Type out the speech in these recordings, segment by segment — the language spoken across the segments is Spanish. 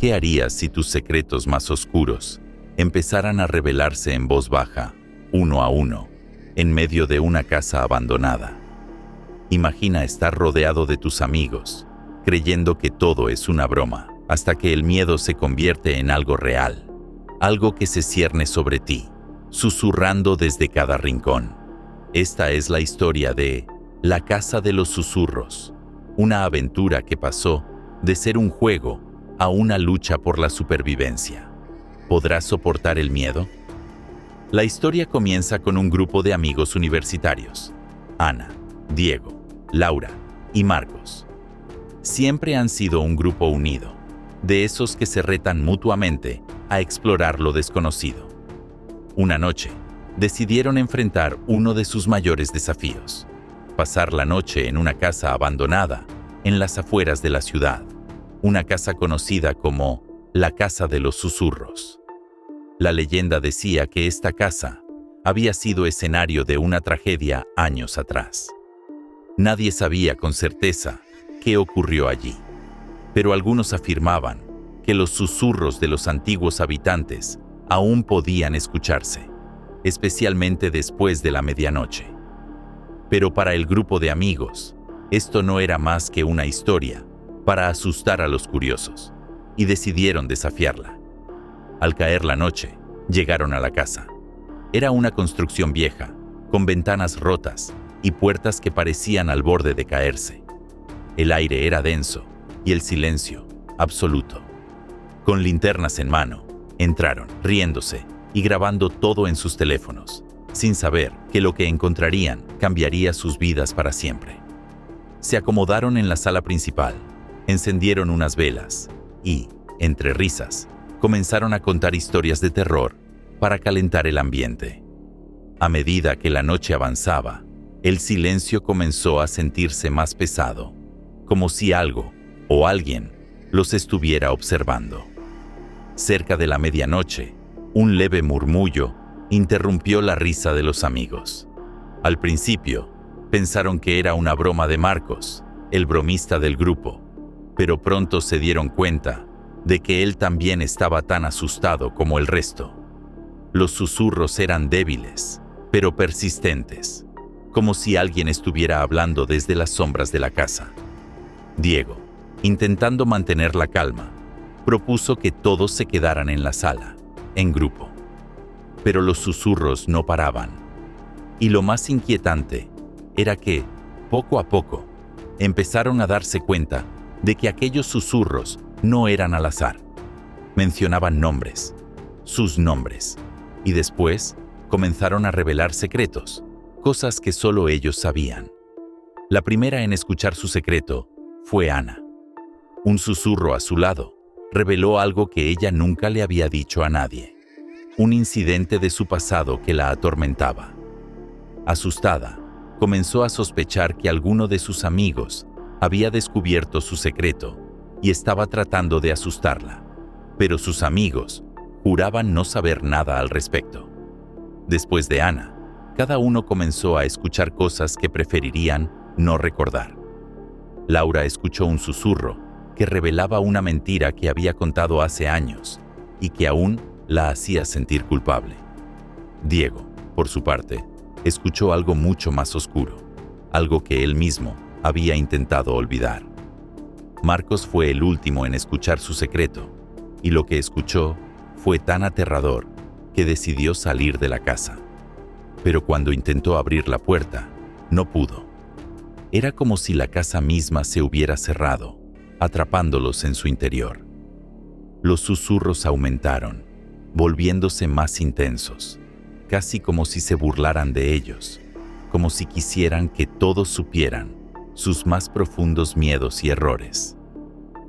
¿Qué harías si tus secretos más oscuros empezaran a revelarse en voz baja, uno a uno, en medio de una casa abandonada? Imagina estar rodeado de tus amigos, creyendo que todo es una broma, hasta que el miedo se convierte en algo real, algo que se cierne sobre ti, susurrando desde cada rincón. Esta es la historia de La Casa de los Susurros, una aventura que pasó de ser un juego a una lucha por la supervivencia. ¿Podrás soportar el miedo? La historia comienza con un grupo de amigos universitarios: Ana, Diego, Laura y Marcos. Siempre han sido un grupo unido, de esos que se retan mutuamente a explorar lo desconocido. Una noche, decidieron enfrentar uno de sus mayores desafíos: pasar la noche en una casa abandonada en las afueras de la ciudad, una casa conocida como la Casa de los Susurros. La leyenda decía que esta casa había sido escenario de una tragedia años atrás. Nadie sabía con certeza qué ocurrió allí, pero algunos afirmaban que los susurros de los antiguos habitantes aún podían escucharse, especialmente después de la medianoche. Pero para el grupo de amigos, esto no era más que una historia para asustar a los curiosos, y decidieron desafiarla. Al caer la noche, llegaron a la casa. Era una construcción vieja, con ventanas rotas y puertas que parecían al borde de caerse. El aire era denso y el silencio absoluto. Con linternas en mano, entraron, riéndose y grabando todo en sus teléfonos, sin saber que lo que encontrarían cambiaría sus vidas para siempre. Se acomodaron en la sala principal, encendieron unas velas y, entre risas, comenzaron a contar historias de terror para calentar el ambiente. A medida que la noche avanzaba, el silencio comenzó a sentirse más pesado, como si algo o alguien los estuviera observando. Cerca de la medianoche, un leve murmullo interrumpió la risa de los amigos. Al principio, pensaron que era una broma de Marcos, el bromista del grupo, pero pronto se dieron cuenta de que él también estaba tan asustado como el resto. Los susurros eran débiles, pero persistentes, como si alguien estuviera hablando desde las sombras de la casa. Diego, intentando mantener la calma, propuso que todos se quedaran en la sala, en grupo. Pero los susurros no paraban. Y lo más inquietante era que, poco a poco, empezaron a darse cuenta de que aquellos susurros no eran al azar. Mencionaban nombres, sus nombres, y después comenzaron a revelar secretos, cosas que solo ellos sabían. La primera en escuchar su secreto fue Ana. Un susurro a su lado reveló algo que ella nunca le había dicho a nadie, un incidente de su pasado que la atormentaba. Asustada, comenzó a sospechar que alguno de sus amigos había descubierto su secreto y estaba tratando de asustarla, pero sus amigos juraban no saber nada al respecto. Después de Ana, cada uno comenzó a escuchar cosas que preferirían no recordar. Laura escuchó un susurro que revelaba una mentira que había contado hace años y que aún la hacía sentir culpable. Diego, por su parte, escuchó algo mucho más oscuro, algo que él mismo había intentado olvidar. Marcos fue el último en escuchar su secreto, y lo que escuchó fue tan aterrador que decidió salir de la casa. Pero cuando intentó abrir la puerta, no pudo. Era como si la casa misma se hubiera cerrado, atrapándolos en su interior. Los susurros aumentaron, volviéndose más intensos, casi como si se burlaran de ellos, como si quisieran que todos supieran sus más profundos miedos y errores.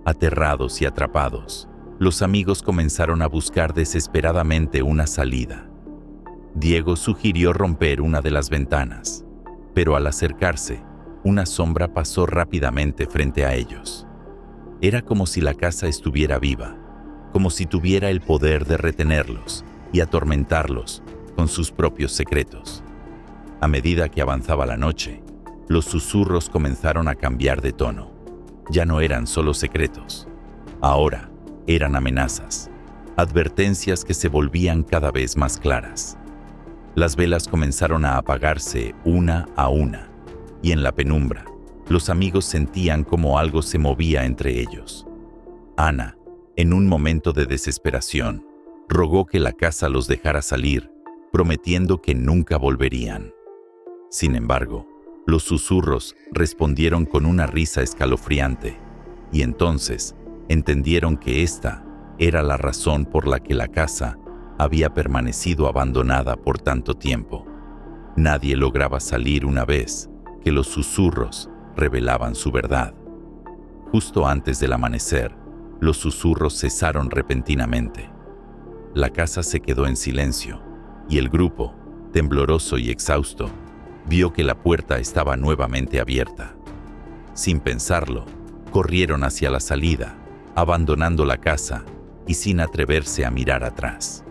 Aterrados y atrapados, los amigos comenzaron a buscar desesperadamente una salida. Diego sugirió romper una de las ventanas, pero al acercarse, una sombra pasó rápidamente frente a ellos. Era como si la casa estuviera viva, como si tuviera el poder de retenerlos y atormentarlos con sus propios secretos. A medida que avanzaba la noche, los susurros comenzaron a cambiar de tono. Ya no eran solo secretos. Ahora, eran amenazas, advertencias que se volvían cada vez más claras. Las velas comenzaron a apagarse una a una, y en la penumbra, los amigos sentían como algo se movía entre ellos. Ana, en un momento de desesperación, rogó que la casa los dejara salir, prometiendo que nunca volverían. Sin embargo, los susurros respondieron con una risa escalofriante, y entonces entendieron que esta era la razón por la que la casa había permanecido abandonada por tanto tiempo. Nadie lograba salir una vez que los susurros revelaban su verdad. Justo antes del amanecer, los susurros cesaron repentinamente. La casa se quedó en silencio, y el grupo, tembloroso y exhausto, vio que la puerta estaba nuevamente abierta. Sin pensarlo, corrieron hacia la salida, abandonando la casa y sin atreverse a mirar atrás.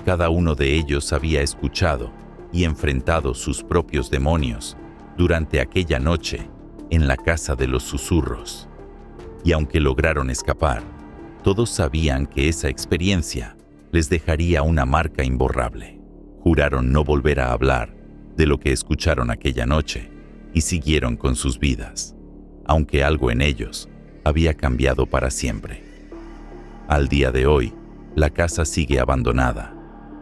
Cada uno de ellos había escuchado y enfrentado sus propios demonios durante aquella noche en la casa de los susurros. Y aunque lograron escapar, todos sabían que esa experiencia les dejaría una marca imborrable. Juraron no volver a hablar de lo que escucharon aquella noche y siguieron con sus vidas, aunque algo en ellos había cambiado para siempre. Al día de hoy, la casa sigue abandonada,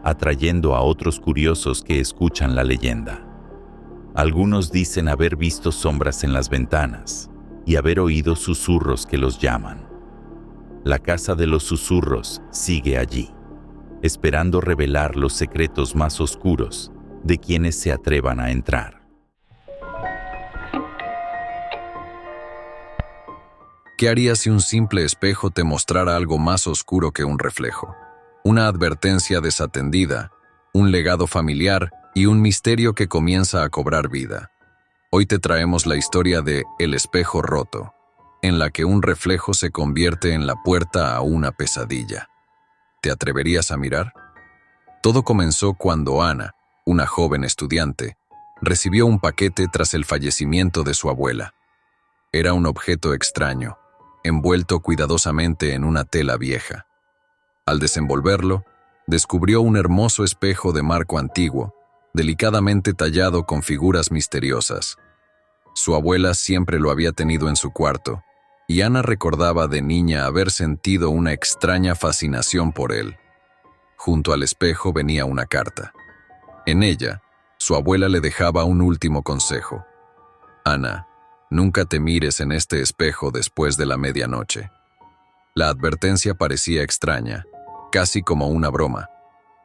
atrayendo a otros curiosos que escuchan la leyenda. Algunos dicen haber visto sombras en las ventanas y haber oído susurros que los llaman. La casa de los susurros sigue allí, esperando revelar los secretos más oscuros de quienes se atrevan a entrar. ¿Qué harías si un simple espejo te mostrara algo más oscuro que un reflejo? Una advertencia desatendida, un legado familiar y un misterio que comienza a cobrar vida. Hoy te traemos la historia de El espejo roto, en la que un reflejo se convierte en la puerta a una pesadilla. ¿Te atreverías a mirar? Todo comenzó cuando Ana, una joven estudiante, recibió un paquete tras el fallecimiento de su abuela. Era un objeto extraño, envuelto cuidadosamente en una tela vieja. Al desenvolverlo, descubrió un hermoso espejo de marco antiguo, delicadamente tallado con figuras misteriosas. Su abuela siempre lo había tenido en su cuarto, y Ana recordaba de niña haber sentido una extraña fascinación por él. Junto al espejo venía una carta. En ella, su abuela le dejaba un último consejo. Ana, nunca te mires en este espejo después de la medianoche. La advertencia parecía extraña, casi como una broma,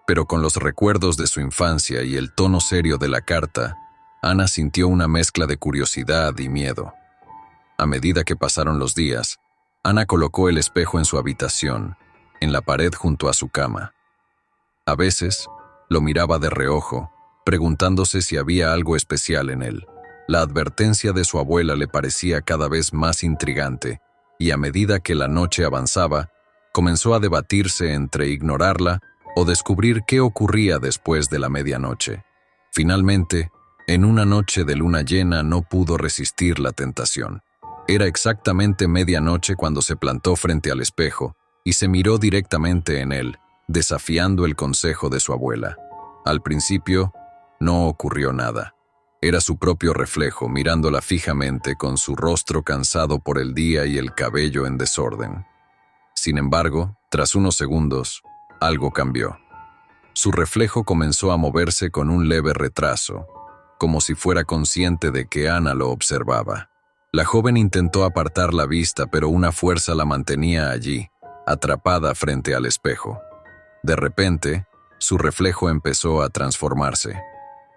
pero con los recuerdos de su infancia y el tono serio de la carta, Ana sintió una mezcla de curiosidad y miedo. A medida que pasaron los días, Ana colocó el espejo en su habitación, en la pared junto a su cama. A veces, lo miraba de reojo, preguntándose si había algo especial en él. La advertencia de su abuela le parecía cada vez más intrigante, y a medida que la noche avanzaba, comenzó a debatirse entre ignorarla o descubrir qué ocurría después de la medianoche. Finalmente, en una noche de luna llena no pudo resistir la tentación. Era exactamente medianoche cuando se plantó frente al espejo y se miró directamente en él, desafiando el consejo de su abuela. Al principio, no ocurrió nada. Era su propio reflejo mirándola fijamente con su rostro cansado por el día y el cabello en desorden. Sin embargo, tras unos segundos, algo cambió. Su reflejo comenzó a moverse con un leve retraso, como si fuera consciente de que Ana lo observaba. La joven intentó apartar la vista, pero una fuerza la mantenía allí, atrapada frente al espejo. De repente, su reflejo empezó a transformarse.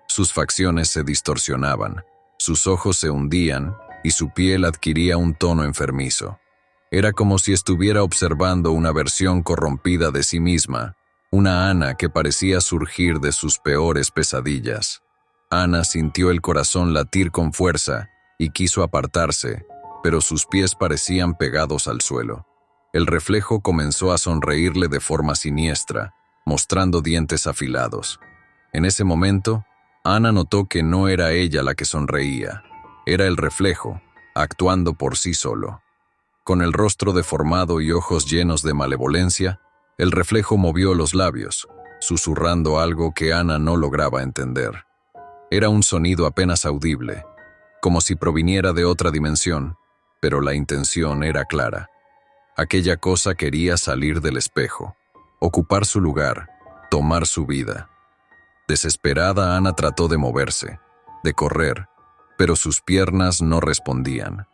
Sus facciones se distorsionaban, sus ojos se hundían y su piel adquiría un tono enfermizo. Era como si estuviera observando una versión corrompida de sí misma, una Ana que parecía surgir de sus peores pesadillas. Ana sintió el corazón latir con fuerza y quiso apartarse, pero sus pies parecían pegados al suelo. El reflejo comenzó a sonreírle de forma siniestra, mostrando dientes afilados. En ese momento, Ana notó que no era ella la que sonreía, era el reflejo, actuando por sí solo. Con el rostro deformado y ojos llenos de malevolencia, el reflejo movió los labios, susurrando algo que Ana no lograba entender. Era un sonido apenas audible, como si proviniera de otra dimensión, pero la intención era clara. Aquella cosa quería salir del espejo, ocupar su lugar, tomar su vida. Desesperada, Ana trató de moverse, de correr, pero sus piernas no respondían.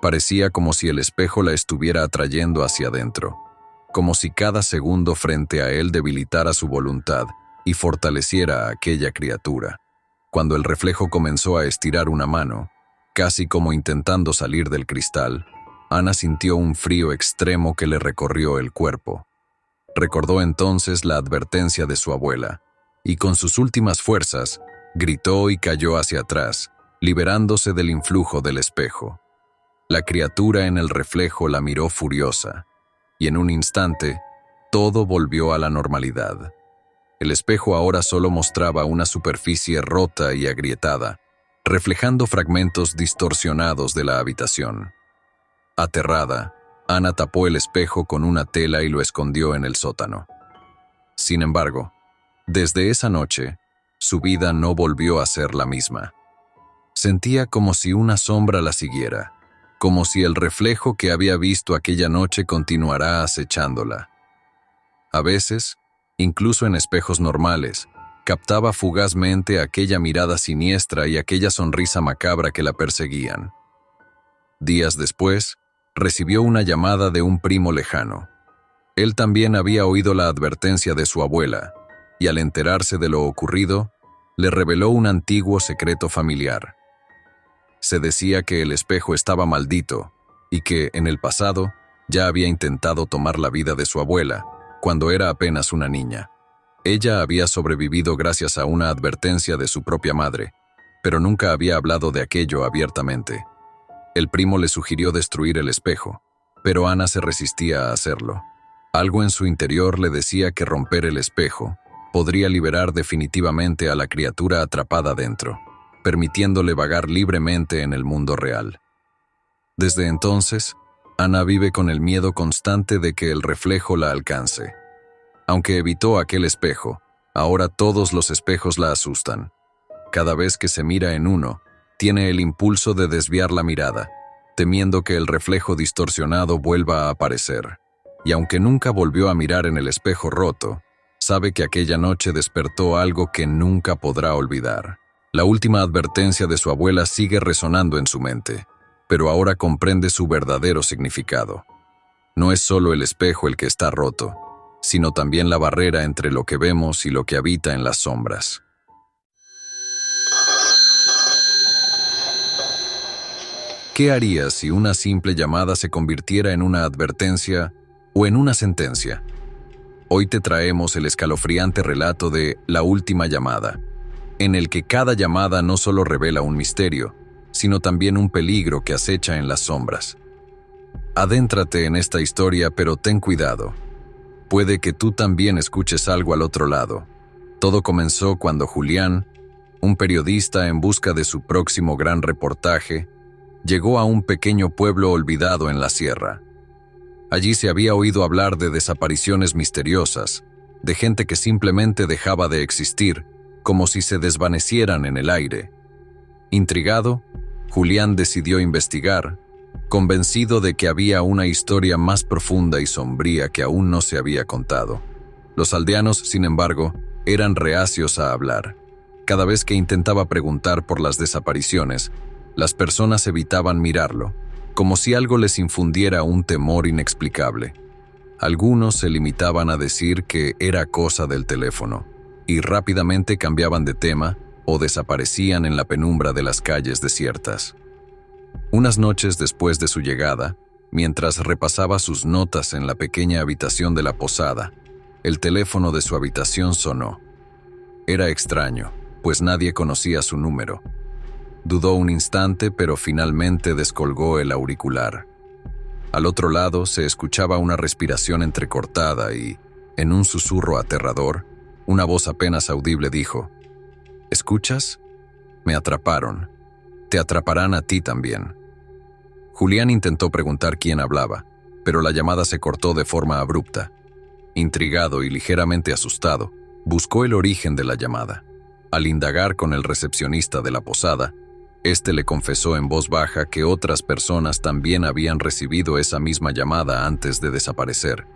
Parecía como si el espejo la estuviera atrayendo hacia adentro, como si cada segundo frente a él debilitara su voluntad y fortaleciera a aquella criatura. Cuando el reflejo comenzó a estirar una mano, casi como intentando salir del cristal, Ana sintió un frío extremo que le recorrió el cuerpo. Recordó entonces la advertencia de su abuela, y con sus últimas fuerzas, gritó y cayó hacia atrás, liberándose del influjo del espejo. La criatura en el reflejo la miró furiosa, y en un instante, todo volvió a la normalidad. El espejo ahora solo mostraba una superficie rota y agrietada, reflejando fragmentos distorsionados de la habitación. Aterrada, Ana tapó el espejo con una tela y lo escondió en el sótano. Sin embargo, desde esa noche, su vida no volvió a ser la misma. Sentía como si una sombra la siguiera, como si el reflejo que había visto aquella noche continuara acechándola. A veces, incluso en espejos normales, captaba fugazmente aquella mirada siniestra y aquella sonrisa macabra que la perseguían. Días después, recibió una llamada de un primo lejano. Él también había oído la advertencia de su abuela, y al enterarse de lo ocurrido, le reveló un antiguo secreto familiar. Se decía que el espejo estaba maldito y que, en el pasado, ya había intentado tomar la vida de su abuela, cuando era apenas una niña. Ella había sobrevivido gracias a una advertencia de su propia madre, pero nunca había hablado de aquello abiertamente. El primo le sugirió destruir el espejo, pero Ana se resistía a hacerlo. Algo en su interior le decía que romper el espejo podría liberar definitivamente a la criatura atrapada dentro, permitiéndole vagar libremente en el mundo real. Desde entonces, Ana vive con el miedo constante de que el reflejo la alcance. Aunque evitó aquel espejo, ahora todos los espejos la asustan. Cada vez que se mira en uno, tiene el impulso de desviar la mirada, temiendo que el reflejo distorsionado vuelva a aparecer. Y aunque nunca volvió a mirar en el espejo roto, sabe que aquella noche despertó algo que nunca podrá olvidar. La última advertencia de su abuela sigue resonando en su mente, pero ahora comprende su verdadero significado. No es solo el espejo el que está roto, sino también la barrera entre lo que vemos y lo que habita en las sombras. ¿Qué harías si una simple llamada se convirtiera en una advertencia o en una sentencia? Hoy te traemos el escalofriante relato de La Última Llamada, en el que cada llamada no solo revela un misterio, sino también un peligro que acecha en las sombras. Adéntrate en esta historia, pero ten cuidado. Puede que tú también escuches algo al otro lado. Todo comenzó cuando Julián, un periodista en busca de su próximo gran reportaje, llegó a un pequeño pueblo olvidado en la sierra. Allí se había oído hablar de desapariciones misteriosas, de gente que simplemente dejaba de existir, como si se desvanecieran en el aire. Intrigado, Julián decidió investigar, convencido de que había una historia más profunda y sombría que aún no se había contado. Los aldeanos, sin embargo, eran reacios a hablar. Cada vez que intentaba preguntar por las desapariciones, las personas evitaban mirarlo, como si algo les infundiera un temor inexplicable. Algunos se limitaban a decir que era cosa del teléfono, y rápidamente cambiaban de tema o desaparecían en la penumbra de las calles desiertas. Unas noches después de su llegada, mientras repasaba sus notas en la pequeña habitación de la posada, el teléfono de su habitación sonó. Era extraño, pues nadie conocía su número. Dudó un instante, pero finalmente descolgó el auricular. Al otro lado se escuchaba una respiración entrecortada y, en un susurro aterrador, una voz apenas audible dijo: ¿Escuchas? Me atraparon. Te atraparán a ti también. Julián intentó preguntar quién hablaba, pero la llamada se cortó de forma abrupta. Intrigado y ligeramente asustado, buscó el origen de la llamada. Al indagar con el recepcionista de la posada, este le confesó en voz baja que otras personas también habían recibido esa misma llamada antes de desaparecer,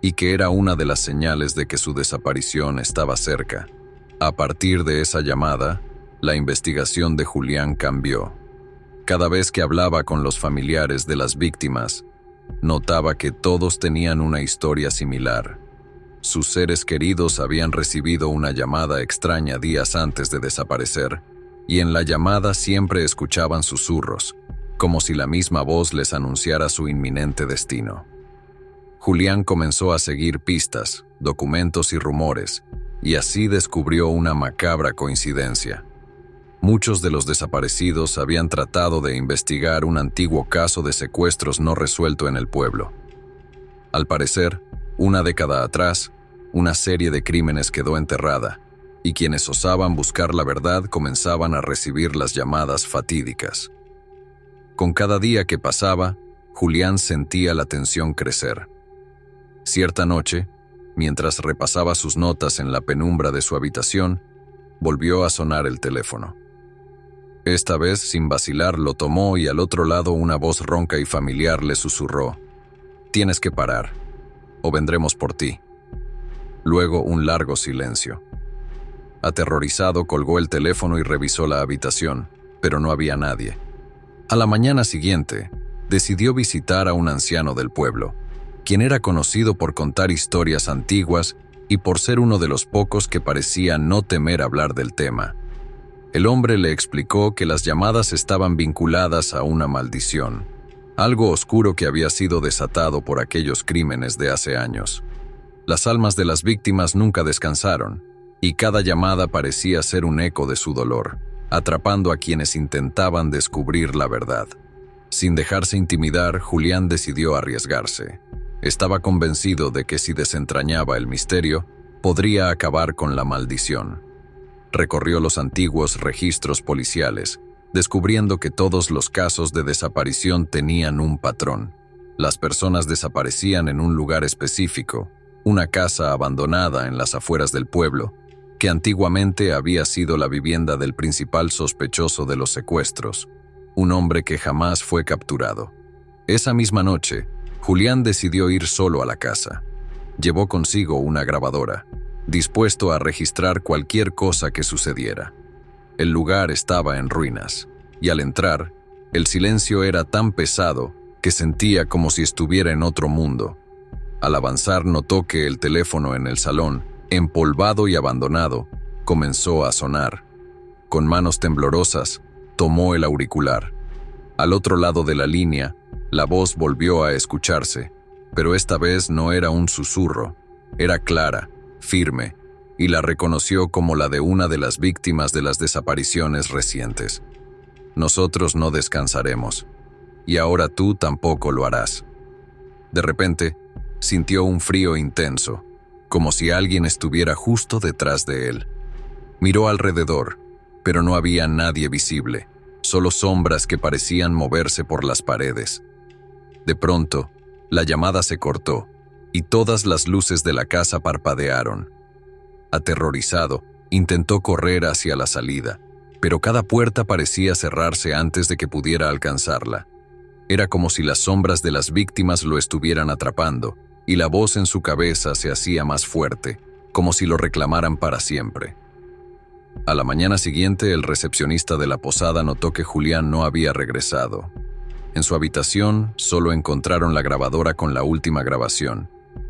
y que era una de las señales de que su desaparición estaba cerca. A partir de esa llamada, la investigación de Julián cambió. Cada vez que hablaba con los familiares de las víctimas, notaba que todos tenían una historia similar. Sus seres queridos habían recibido una llamada extraña días antes de desaparecer, y en la llamada siempre escuchaban susurros, como si la misma voz les anunciara su inminente destino. Julián comenzó a seguir pistas, documentos y rumores, y así descubrió una macabra coincidencia. Muchos de los desaparecidos habían tratado de investigar un antiguo caso de secuestros no resuelto en el pueblo. Al parecer, una década atrás, una serie de crímenes quedó enterrada, y quienes osaban buscar la verdad comenzaban a recibir las llamadas fatídicas. Con cada día que pasaba, Julián sentía la tensión crecer. Cierta noche, mientras repasaba sus notas en la penumbra de su habitación, volvió a sonar el teléfono. Esta vez, sin vacilar, lo tomó y al otro lado una voz ronca y familiar le susurró: «Tienes que parar, o vendremos por ti». Luego un largo silencio. Aterrorizado, colgó el teléfono y revisó la habitación, pero no había nadie. A la mañana siguiente, decidió visitar a un anciano del pueblo, quien era conocido por contar historias antiguas y por ser uno de los pocos que parecía no temer hablar del tema. El hombre le explicó que las llamadas estaban vinculadas a una maldición, algo oscuro que había sido desatado por aquellos crímenes de hace años. Las almas de las víctimas nunca descansaron, y cada llamada parecía ser un eco de su dolor, atrapando a quienes intentaban descubrir la verdad. Sin dejarse intimidar, Julián decidió arriesgarse. Estaba convencido de que si desentrañaba el misterio, podría acabar con la maldición. Recorrió los antiguos registros policiales, descubriendo que todos los casos de desaparición tenían un patrón. Las personas desaparecían en un lugar específico, una casa abandonada en las afueras del pueblo, que antiguamente había sido la vivienda del principal sospechoso de los secuestros, un hombre que jamás fue capturado. Esa misma noche, Julián decidió ir solo a la casa. Llevó consigo una grabadora, dispuesto a registrar cualquier cosa que sucediera. El lugar estaba en ruinas, y al entrar, el silencio era tan pesado que sentía como si estuviera en otro mundo. Al avanzar, notó que el teléfono en el salón, empolvado y abandonado, comenzó a sonar. Con manos temblorosas, tomó el auricular. Al otro lado de la línea, la voz volvió a escucharse, pero esta vez no era un susurro, era clara, firme, y la reconoció como la de una de las víctimas de las desapariciones recientes. «Nosotros no descansaremos, y ahora tú tampoco lo harás». De repente, sintió un frío intenso, como si alguien estuviera justo detrás de él. Miró alrededor, pero no había nadie visible, solo sombras que parecían moverse por las paredes. De pronto, la llamada se cortó, y todas las luces de la casa parpadearon. Aterrorizado, intentó correr hacia la salida, pero cada puerta parecía cerrarse antes de que pudiera alcanzarla. Era como si las sombras de las víctimas lo estuvieran atrapando, y la voz en su cabeza se hacía más fuerte, como si lo reclamaran para siempre. A la mañana siguiente, el recepcionista de la posada notó que Julián no había regresado. En su habitación solo encontraron la grabadora con la última grabación,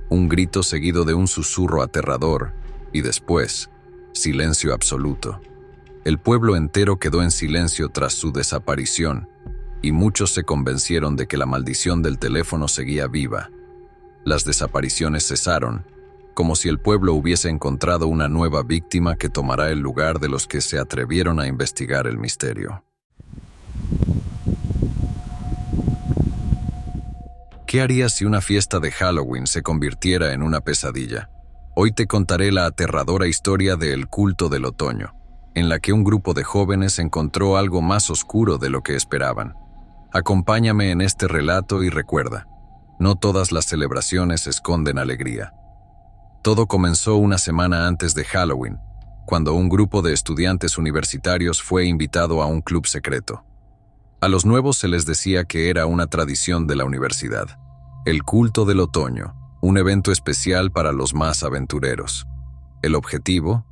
un grito seguido de un susurro aterrador, y después, silencio absoluto. El pueblo entero quedó en silencio tras su desaparición, y muchos se convencieron de que la maldición del teléfono seguía viva. Las desapariciones cesaron, como si el pueblo hubiese encontrado una nueva víctima que tomará el lugar de los que se atrevieron a investigar el misterio. ¿Qué harías si una fiesta de Halloween se convirtiera en una pesadilla? Hoy te contaré la aterradora historia de El culto del otoño, en la que un grupo de jóvenes encontró algo más oscuro de lo que esperaban. Acompáñame en este relato y recuerda, no todas las celebraciones esconden alegría. Todo comenzó una semana antes de Halloween, cuando un grupo de estudiantes universitarios fue invitado a un club secreto. A los nuevos se les decía que era una tradición de la universidad, el culto del otoño, un evento especial para los más aventureros. El objetivo: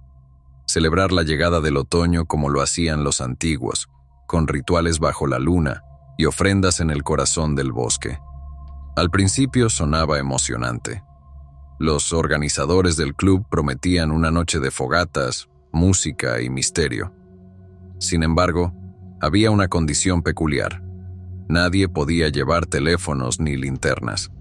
celebrar la llegada del otoño como lo hacían los antiguos, con rituales bajo la luna y ofrendas en el corazón del bosque. Al principio sonaba emocionante. Los organizadores del club prometían una noche de fogatas, música y misterio. Sin embargo, había una condición peculiar. Nadie podía llevar teléfonos ni linternas.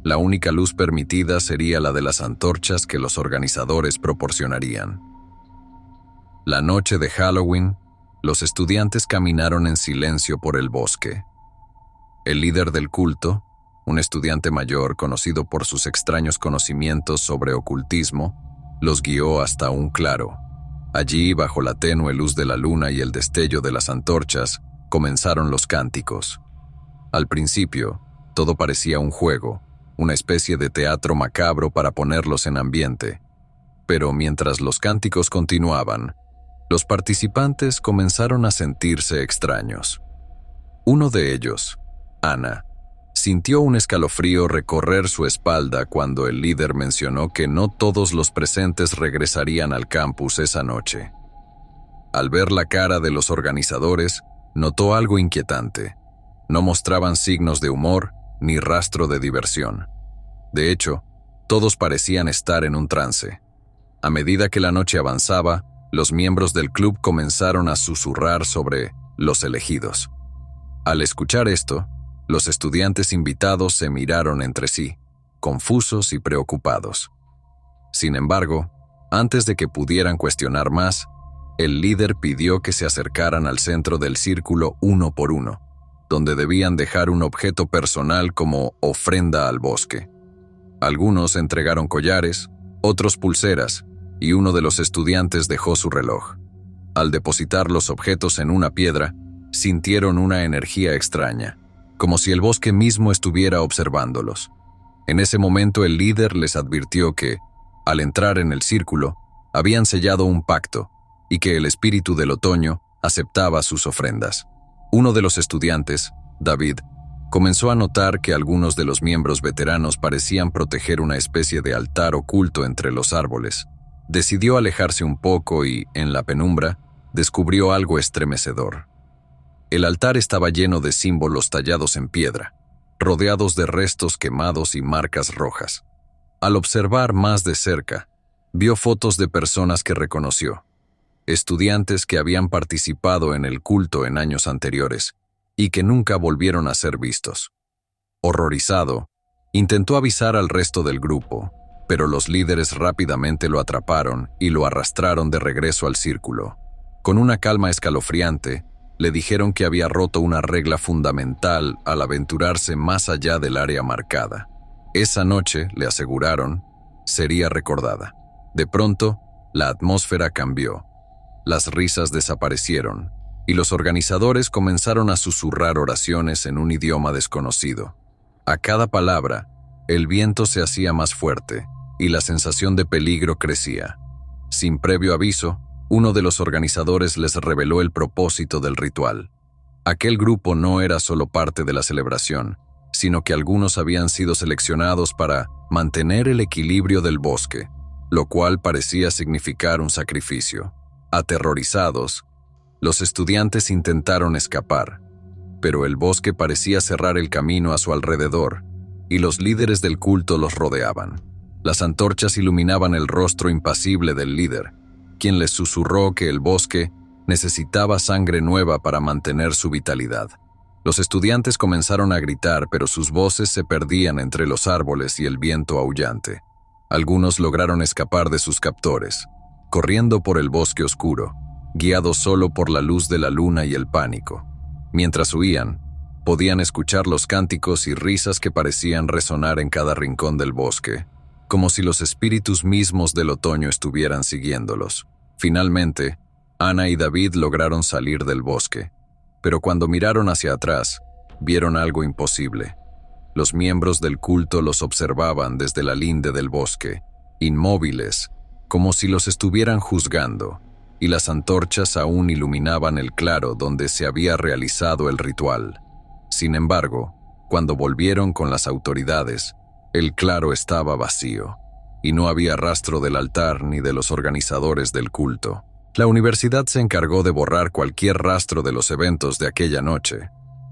La única luz permitida sería la de las antorchas que los organizadores proporcionarían. La noche de Halloween, los estudiantes caminaron en silencio por el bosque. El líder del culto, un estudiante mayor conocido por sus extraños conocimientos sobre ocultismo, los guió hasta un claro. Allí, bajo la tenue luz de la luna y el destello de las antorchas, comenzaron los cánticos. Al principio, todo parecía un juego, una especie de teatro macabro para ponerlos en ambiente. Pero mientras los cánticos continuaban, los participantes comenzaron a sentirse extraños. Uno de ellos, Ana, sintió un escalofrío recorrer su espalda cuando el líder mencionó que no todos los presentes regresarían al campus esa noche. Al ver la cara de los organizadores, notó algo inquietante. No mostraban signos de humor ni rastro de diversión. De hecho, todos parecían estar en un trance. A medida que la noche avanzaba, los miembros del club comenzaron a susurrar sobre los elegidos. Al escuchar esto, los estudiantes invitados se miraron entre sí, confusos y preocupados. Sin embargo, antes de que pudieran cuestionar más, el líder pidió que se acercaran al centro del círculo uno por uno, donde debían dejar un objeto personal como ofrenda al bosque. Algunos entregaron collares, otros pulseras, y uno de los estudiantes dejó su reloj. Al depositar los objetos en una piedra, sintieron una energía extraña, como si el bosque mismo estuviera observándolos. En ese momento el líder les advirtió que, al entrar en el círculo, habían sellado un pacto y que el espíritu del otoño aceptaba sus ofrendas. Uno de los estudiantes, David, comenzó a notar que algunos de los miembros veteranos parecían proteger una especie de altar oculto entre los árboles. Decidió alejarse un poco y, en la penumbra, descubrió algo estremecedor. El altar estaba lleno de símbolos tallados en piedra, rodeados de restos quemados y marcas rojas. Al observar más de cerca, vio fotos de personas que reconoció, estudiantes que habían participado en el culto en años anteriores y que nunca volvieron a ser vistos. Horrorizado, intentó avisar al resto del grupo, pero los líderes rápidamente lo atraparon y lo arrastraron de regreso al círculo. Con una calma escalofriante, le dijeron que había roto una regla fundamental al aventurarse más allá del área marcada. Esa noche, le aseguraron, sería recordada. De pronto, la atmósfera cambió. Las risas desaparecieron, y los organizadores comenzaron a susurrar oraciones en un idioma desconocido. A cada palabra, el viento se hacía más fuerte, y la sensación de peligro crecía. Sin previo aviso, uno de los organizadores les reveló el propósito del ritual. Aquel grupo no era solo parte de la celebración, sino que algunos habían sido seleccionados para mantener el equilibrio del bosque, lo cual parecía significar un sacrificio. Aterrorizados, los estudiantes intentaron escapar, pero el bosque parecía cerrar el camino a su alrededor, y los líderes del culto los rodeaban. Las antorchas iluminaban el rostro impasible del líder, quien les susurró que el bosque necesitaba sangre nueva para mantener su vitalidad. Los estudiantes comenzaron a gritar, pero sus voces se perdían entre los árboles y el viento aullante. Algunos lograron escapar de sus captores, corriendo por el bosque oscuro, guiados solo por la luz de la luna y el pánico. Mientras huían, podían escuchar los cánticos y risas que parecían resonar en cada rincón del bosque, como si los espíritus mismos del otoño estuvieran siguiéndolos. Finalmente, Ana y David lograron salir del bosque, pero cuando miraron hacia atrás, vieron algo imposible. Los miembros del culto los observaban desde la linde del bosque, inmóviles, como si los estuvieran juzgando, y las antorchas aún iluminaban el claro donde se había realizado el ritual. Sin embargo, cuando volvieron con las autoridades, el claro estaba vacío, y no había rastro del altar ni de los organizadores del culto. La universidad se encargó de borrar cualquier rastro de los eventos de aquella noche.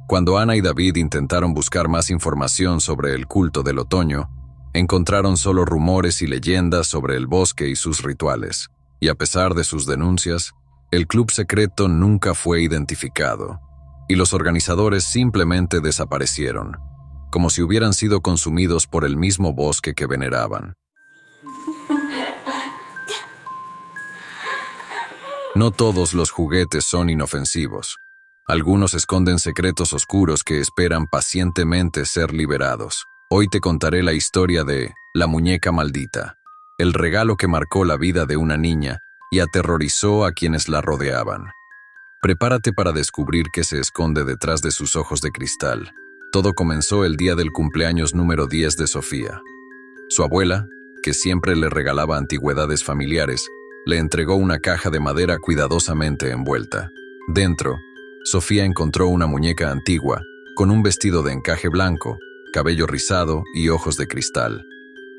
Cuando Ana y David intentaron buscar más información sobre el culto del otoño, encontraron solo rumores y leyendas sobre el bosque y sus rituales. Y a pesar de sus denuncias, el club secreto nunca fue identificado, y los organizadores simplemente desaparecieron, como si hubieran sido consumidos por el mismo bosque que veneraban. No todos los juguetes son inofensivos. Algunos esconden secretos oscuros que esperan pacientemente ser liberados. Hoy te contaré la historia de La muñeca maldita, el regalo que marcó la vida de una niña y aterrorizó a quienes la rodeaban. Prepárate para descubrir qué se esconde detrás de sus ojos de cristal. Todo comenzó el día del cumpleaños número 10 de Sofía. Su abuela, que siempre le regalaba antigüedades familiares, le entregó una caja de madera cuidadosamente envuelta. Dentro, Sofía encontró una muñeca antigua, con un vestido de encaje blanco, cabello rizado y ojos de cristal.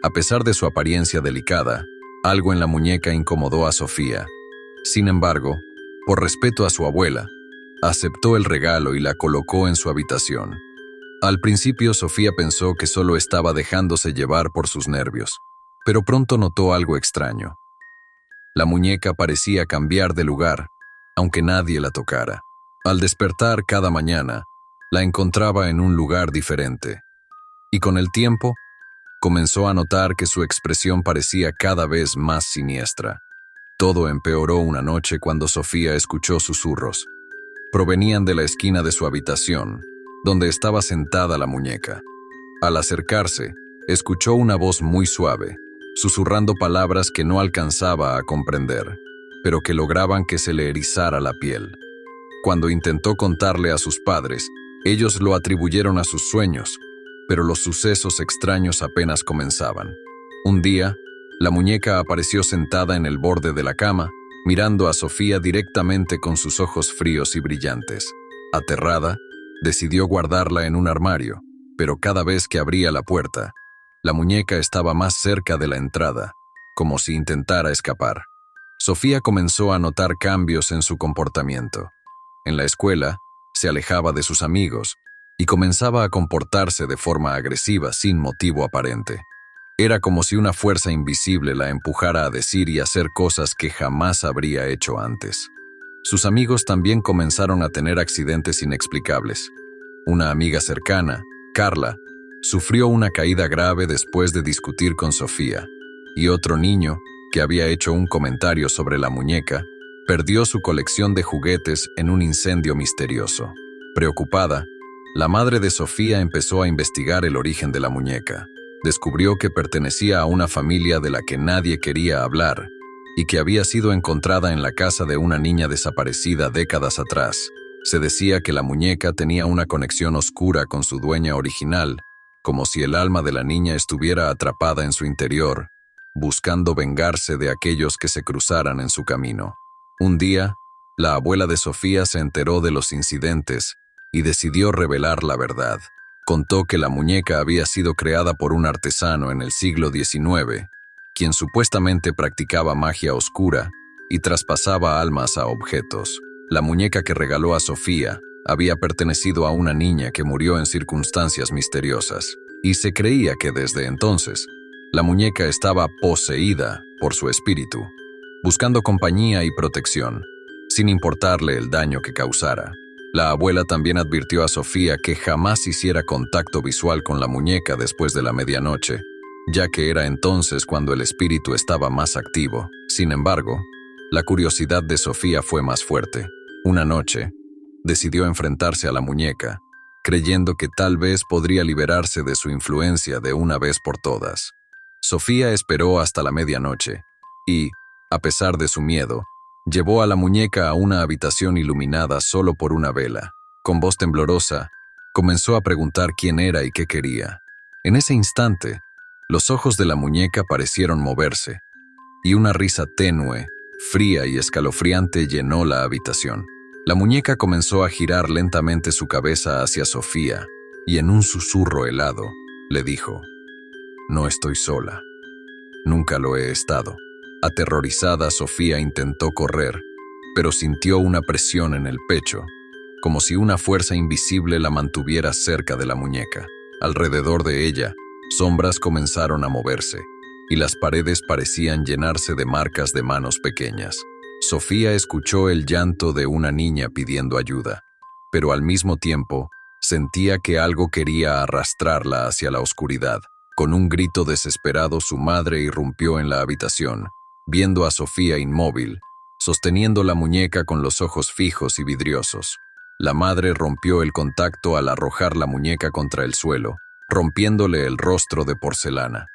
A pesar de su apariencia delicada, algo en la muñeca incomodó a Sofía. Sin embargo, por respeto a su abuela, aceptó el regalo y la colocó en su habitación. Al principio, Sofía pensó que solo estaba dejándose llevar por sus nervios, pero pronto notó algo extraño. La muñeca parecía cambiar de lugar, aunque nadie la tocara. Al despertar cada mañana, la encontraba en un lugar diferente. Y con el tiempo, comenzó a notar que su expresión parecía cada vez más siniestra. Todo empeoró una noche cuando Sofía escuchó susurros. Provenían de la esquina de su habitación, donde estaba sentada la muñeca. Al acercarse, escuchó una voz muy suave, susurrando palabras que no alcanzaba a comprender, pero que lograban que se le erizara la piel. Cuando intentó contarle a sus padres, ellos lo atribuyeron a sus sueños, pero los sucesos extraños apenas comenzaban. Un día, la muñeca apareció sentada en el borde de la cama, mirando a Sofía directamente con sus ojos fríos y brillantes. Aterrada, decidió guardarla en un armario, pero cada vez que abría la puerta, la muñeca estaba más cerca de la entrada, como si intentara escapar. Sofía comenzó a notar cambios en su comportamiento. En la escuela, se alejaba de sus amigos y comenzaba a comportarse de forma agresiva sin motivo aparente. Era como si una fuerza invisible la empujara a decir y hacer cosas que jamás habría hecho antes. Sus amigos también comenzaron a tener accidentes inexplicables. Una amiga cercana, Carla, sufrió una caída grave después de discutir con Sofía, y otro niño, que había hecho un comentario sobre la muñeca, perdió su colección de juguetes en un incendio misterioso. Preocupada, la madre de Sofía empezó a investigar el origen de la muñeca. Descubrió que pertenecía a una familia de la que nadie quería hablar y que había sido encontrada en la casa de una niña desaparecida décadas atrás. Se decía que la muñeca tenía una conexión oscura con su dueña original, como si el alma de la niña estuviera atrapada en su interior, buscando vengarse de aquellos que se cruzaran en su camino. Un día, la abuela de Sofía se enteró de los incidentes y decidió revelar la verdad. Contó que la muñeca había sido creada por un artesano en el siglo XIX, quien supuestamente practicaba magia oscura y traspasaba almas a objetos. La muñeca que regaló a Sofía había pertenecido a una niña que murió en circunstancias misteriosas, y se creía que desde entonces, la muñeca estaba poseída por su espíritu, buscando compañía y protección, sin importarle el daño que causara. La abuela también advirtió a Sofía que jamás hiciera contacto visual con la muñeca después de la medianoche, ya que era entonces cuando el espíritu estaba más activo. Sin embargo, la curiosidad de Sofía fue más fuerte. Una noche, decidió enfrentarse a la muñeca, creyendo que tal vez podría liberarse de su influencia de una vez por todas. Sofía esperó hasta la medianoche y, a pesar de su miedo, llevó a la muñeca a una habitación iluminada solo por una vela. Con voz temblorosa, Comenzó a preguntar quién era y qué quería. En ese instante, los ojos de la muñeca parecieron moverse, y una risa tenue, fría y escalofriante llenó la habitación. La muñeca comenzó a girar lentamente su cabeza hacia Sofía, y en un susurro helado, le dijo: «No estoy sola. Nunca lo he estado». Aterrorizada, Sofía intentó correr, pero sintió una presión en el pecho, como si una fuerza invisible la mantuviera cerca de la muñeca. Alrededor de ella, sombras comenzaron a moverse, y las paredes parecían llenarse de marcas de manos pequeñas. Sofía escuchó el llanto de una niña pidiendo ayuda, pero al mismo tiempo sentía que algo quería arrastrarla hacia la oscuridad. Con un grito desesperado, su madre irrumpió en la habitación, viendo a Sofía inmóvil, sosteniendo la muñeca con los ojos fijos y vidriosos. La madre rompió el contacto al arrojar la muñeca contra el suelo, rompiéndole el rostro de porcelana.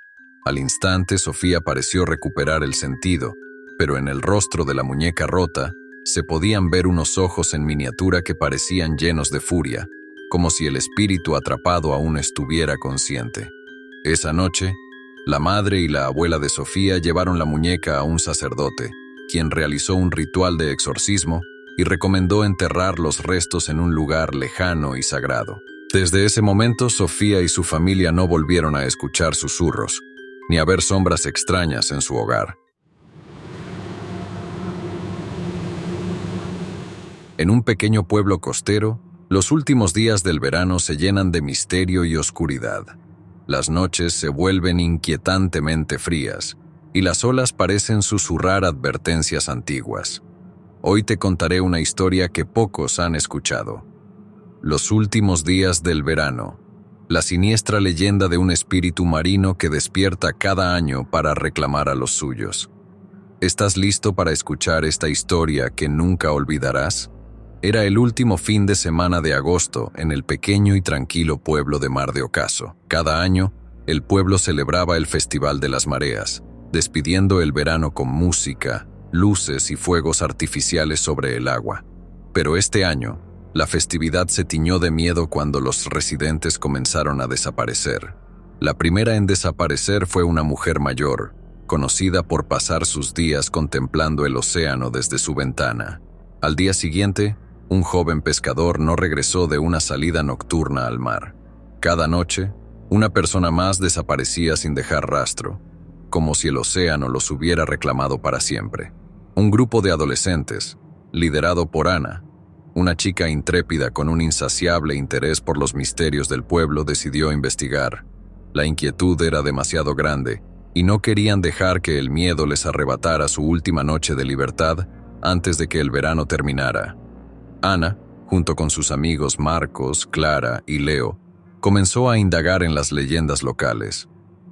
Al instante, Sofía pareció recuperar el sentido, pero en el rostro de la muñeca rota se podían ver unos ojos en miniatura que parecían llenos de furia, como si el espíritu atrapado aún estuviera consciente. Esa noche, la madre y la abuela de Sofía llevaron la muñeca a un sacerdote, quien realizó un ritual de exorcismo y recomendó enterrar los restos en un lugar lejano y sagrado. Desde ese momento, Sofía y su familia no volvieron a escuchar susurros, ni a ver sombras extrañas en su hogar. En un pequeño pueblo costero, los últimos días del verano se llenan de misterio y oscuridad. Las noches se vuelven inquietantemente frías, y las olas parecen susurrar advertencias antiguas. Hoy te contaré una historia que pocos han escuchado. Los últimos días del verano, la siniestra leyenda de un espíritu marino que despierta cada año para reclamar a los suyos. ¿Estás listo para escuchar esta historia que nunca olvidarás? Era el último fin de semana de agosto en el pequeño y tranquilo pueblo de Mar de Ocaso. Cada año, el pueblo celebraba el Festival de las Mareas, despidiendo el verano con música, luces y fuegos artificiales sobre el agua. Pero este año, la festividad se tiñó de miedo cuando los residentes comenzaron a desaparecer. La primera en desaparecer fue una mujer mayor, conocida por pasar sus días contemplando el océano desde su ventana. Al día siguiente, un joven pescador no regresó de una salida nocturna al mar. Cada noche, una persona más desaparecía sin dejar rastro, como si el océano los hubiera reclamado para siempre. Un grupo de adolescentes, liderado por Ana, una chica intrépida con un insaciable interés por los misterios del pueblo, decidió investigar. La inquietud era demasiado grande, y no querían dejar que el miedo les arrebatara su última noche de libertad antes de que el verano terminara. Ana, junto con sus amigos Marcos, Clara y Leo, comenzó a indagar en las leyendas locales.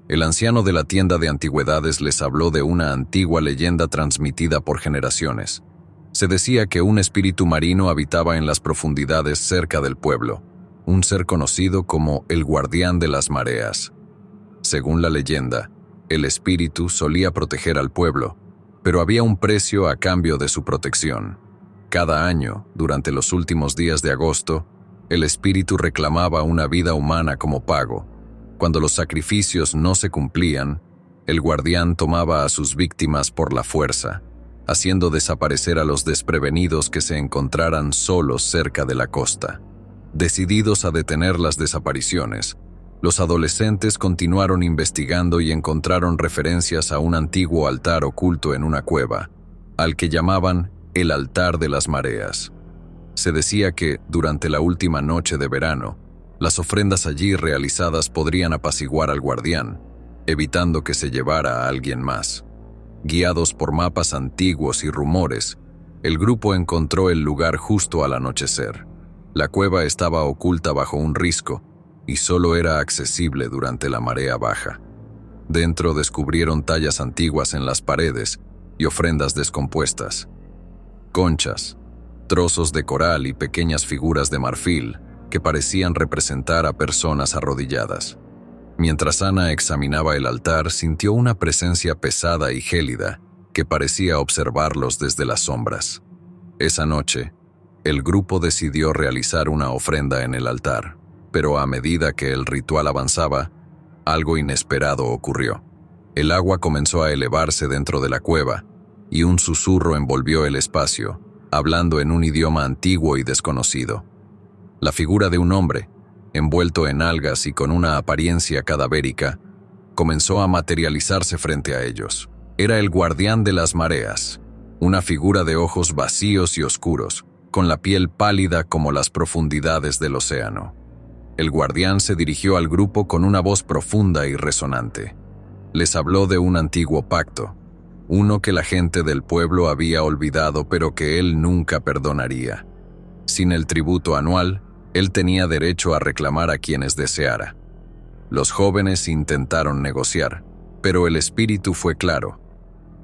El anciano de la tienda de antigüedades les habló de una antigua leyenda transmitida por generaciones. Se decía que un espíritu marino habitaba en las profundidades cerca del pueblo, un ser conocido como el guardián de las mareas. Según la leyenda, el espíritu solía proteger al pueblo, pero había un precio a cambio de su protección. Cada año, durante los últimos días de agosto, el espíritu reclamaba una vida humana como pago. Cuando los sacrificios no se cumplían, el guardián tomaba a sus víctimas por la fuerza, haciendo desaparecer a los desprevenidos que se encontraran solos cerca de la costa. Decididos a detener las desapariciones, los adolescentes continuaron investigando y encontraron referencias a un antiguo altar oculto en una cueva, al que llamaban el altar de las mareas. Se decía que, durante la última noche de verano, las ofrendas allí realizadas podrían apaciguar al guardián, evitando que se llevara a alguien más. Guiados por mapas antiguos y rumores, el grupo encontró el lugar justo al anochecer. La cueva estaba oculta bajo un risco y solo era accesible durante la marea baja. Dentro descubrieron tallas antiguas en las paredes y ofrendas descompuestas. Conchas, trozos de coral y pequeñas figuras de marfil que parecían representar a personas arrodilladas. Mientras Ana examinaba el altar, sintió una presencia pesada y gélida que parecía observarlos desde las sombras. Esa noche, el grupo decidió realizar una ofrenda en el altar. pero a medida que el ritual avanzaba, algo inesperado ocurrió. El agua comenzó a elevarse dentro de la cueva, y un susurro envolvió el espacio, hablando en un idioma antiguo y desconocido. La figura de un hombre, envuelto en algas y con una apariencia cadavérica, comenzó a materializarse frente a ellos. Era el guardián de las mareas, una figura de ojos vacíos y oscuros, con la piel pálida como las profundidades del océano. El guardián se dirigió al grupo con una voz profunda y resonante. Les habló de un antiguo pacto, uno que la gente del pueblo había olvidado pero que él nunca perdonaría. Sin el tributo anual, él tenía derecho a reclamar a quienes deseara. Los jóvenes intentaron negociar, pero el espíritu fue claro.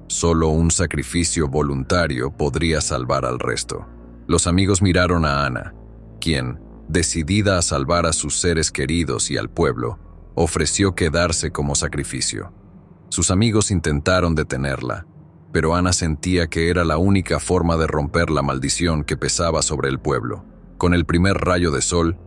Solo un sacrificio voluntario podría salvar al resto. Los amigos miraron a Ana, quien, decidida a salvar a sus seres queridos y al pueblo, ofreció quedarse como sacrificio. Sus amigos intentaron detenerla, pero Ana sentía que era la única forma de romper la maldición que pesaba sobre el pueblo. Con el primer rayo de sol,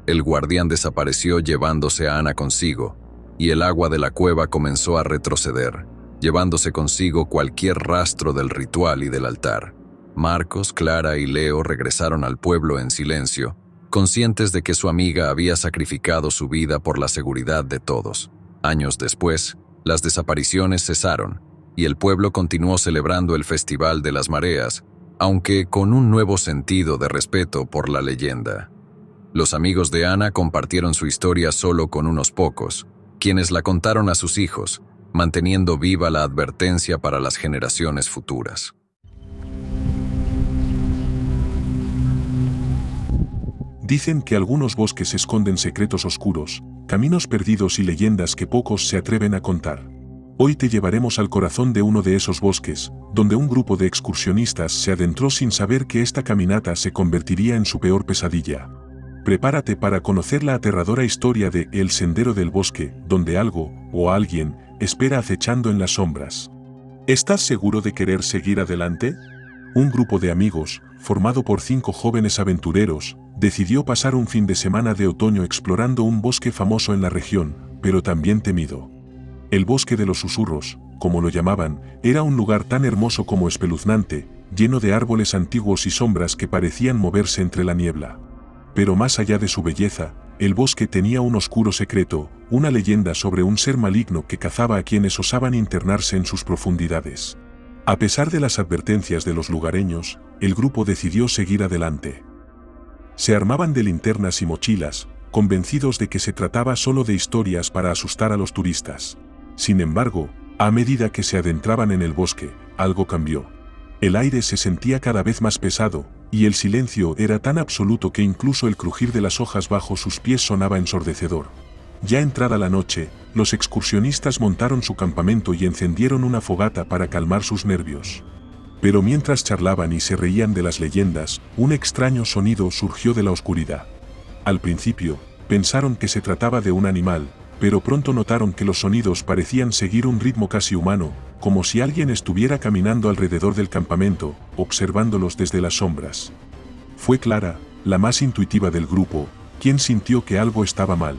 el guardián desapareció llevándose a Ana consigo, y el agua de la cueva comenzó a retroceder, llevándose consigo cualquier rastro del ritual y del altar. Marcos, Clara y Leo regresaron al pueblo en silencio, conscientes de que su amiga había sacrificado su vida por la seguridad de todos. Años después, las desapariciones cesaron, y el pueblo continuó celebrando el Festival de las Mareas, aunque con un nuevo sentido de respeto por la leyenda. Los amigos de Ana compartieron su historia solo con unos pocos, quienes la contaron a sus hijos, manteniendo viva la advertencia para las generaciones futuras. Dicen que algunos bosques esconden secretos oscuros, caminos perdidos y leyendas que pocos se atreven a contar. Hoy te llevaremos al corazón de uno de esos bosques, donde un grupo de excursionistas se adentró sin saber que esta caminata se convertiría en su peor pesadilla. Prepárate para conocer la aterradora historia de El Sendero del Bosque, donde algo, o alguien, espera acechando en las sombras. ¿Estás seguro de querer seguir adelante? Un grupo de amigos, formado por 5 jóvenes aventureros, decidió pasar un fin de semana de otoño explorando un bosque famoso en la región, pero también temido. El Bosque de los Susurros, como lo llamaban, era un lugar tan hermoso como espeluznante, lleno de árboles antiguos y sombras que parecían moverse entre la niebla. Pero más allá de su belleza, el bosque tenía un oscuro secreto, una leyenda sobre un ser maligno que cazaba a quienes osaban internarse en sus profundidades. A pesar de las advertencias de los lugareños, el grupo decidió seguir adelante. Se armaban de linternas y mochilas, convencidos de que se trataba solo de historias para asustar a los turistas. Sin embargo, a medida que se adentraban en el bosque, algo cambió. El aire se sentía cada vez más pesado, y el silencio era tan absoluto que incluso el crujir de las hojas bajo sus pies sonaba ensordecedor. Ya entrada la noche, los excursionistas montaron su campamento y encendieron una fogata para calmar sus nervios. Pero mientras charlaban y se reían de las leyendas, un extraño sonido surgió de la oscuridad. Al principio, pensaron que se trataba de un animal, pero pronto notaron que los sonidos parecían seguir un ritmo casi humano, como si alguien estuviera caminando alrededor del campamento, observándolos desde las sombras. Fue Clara, la más intuitiva del grupo, quien sintió que algo estaba mal.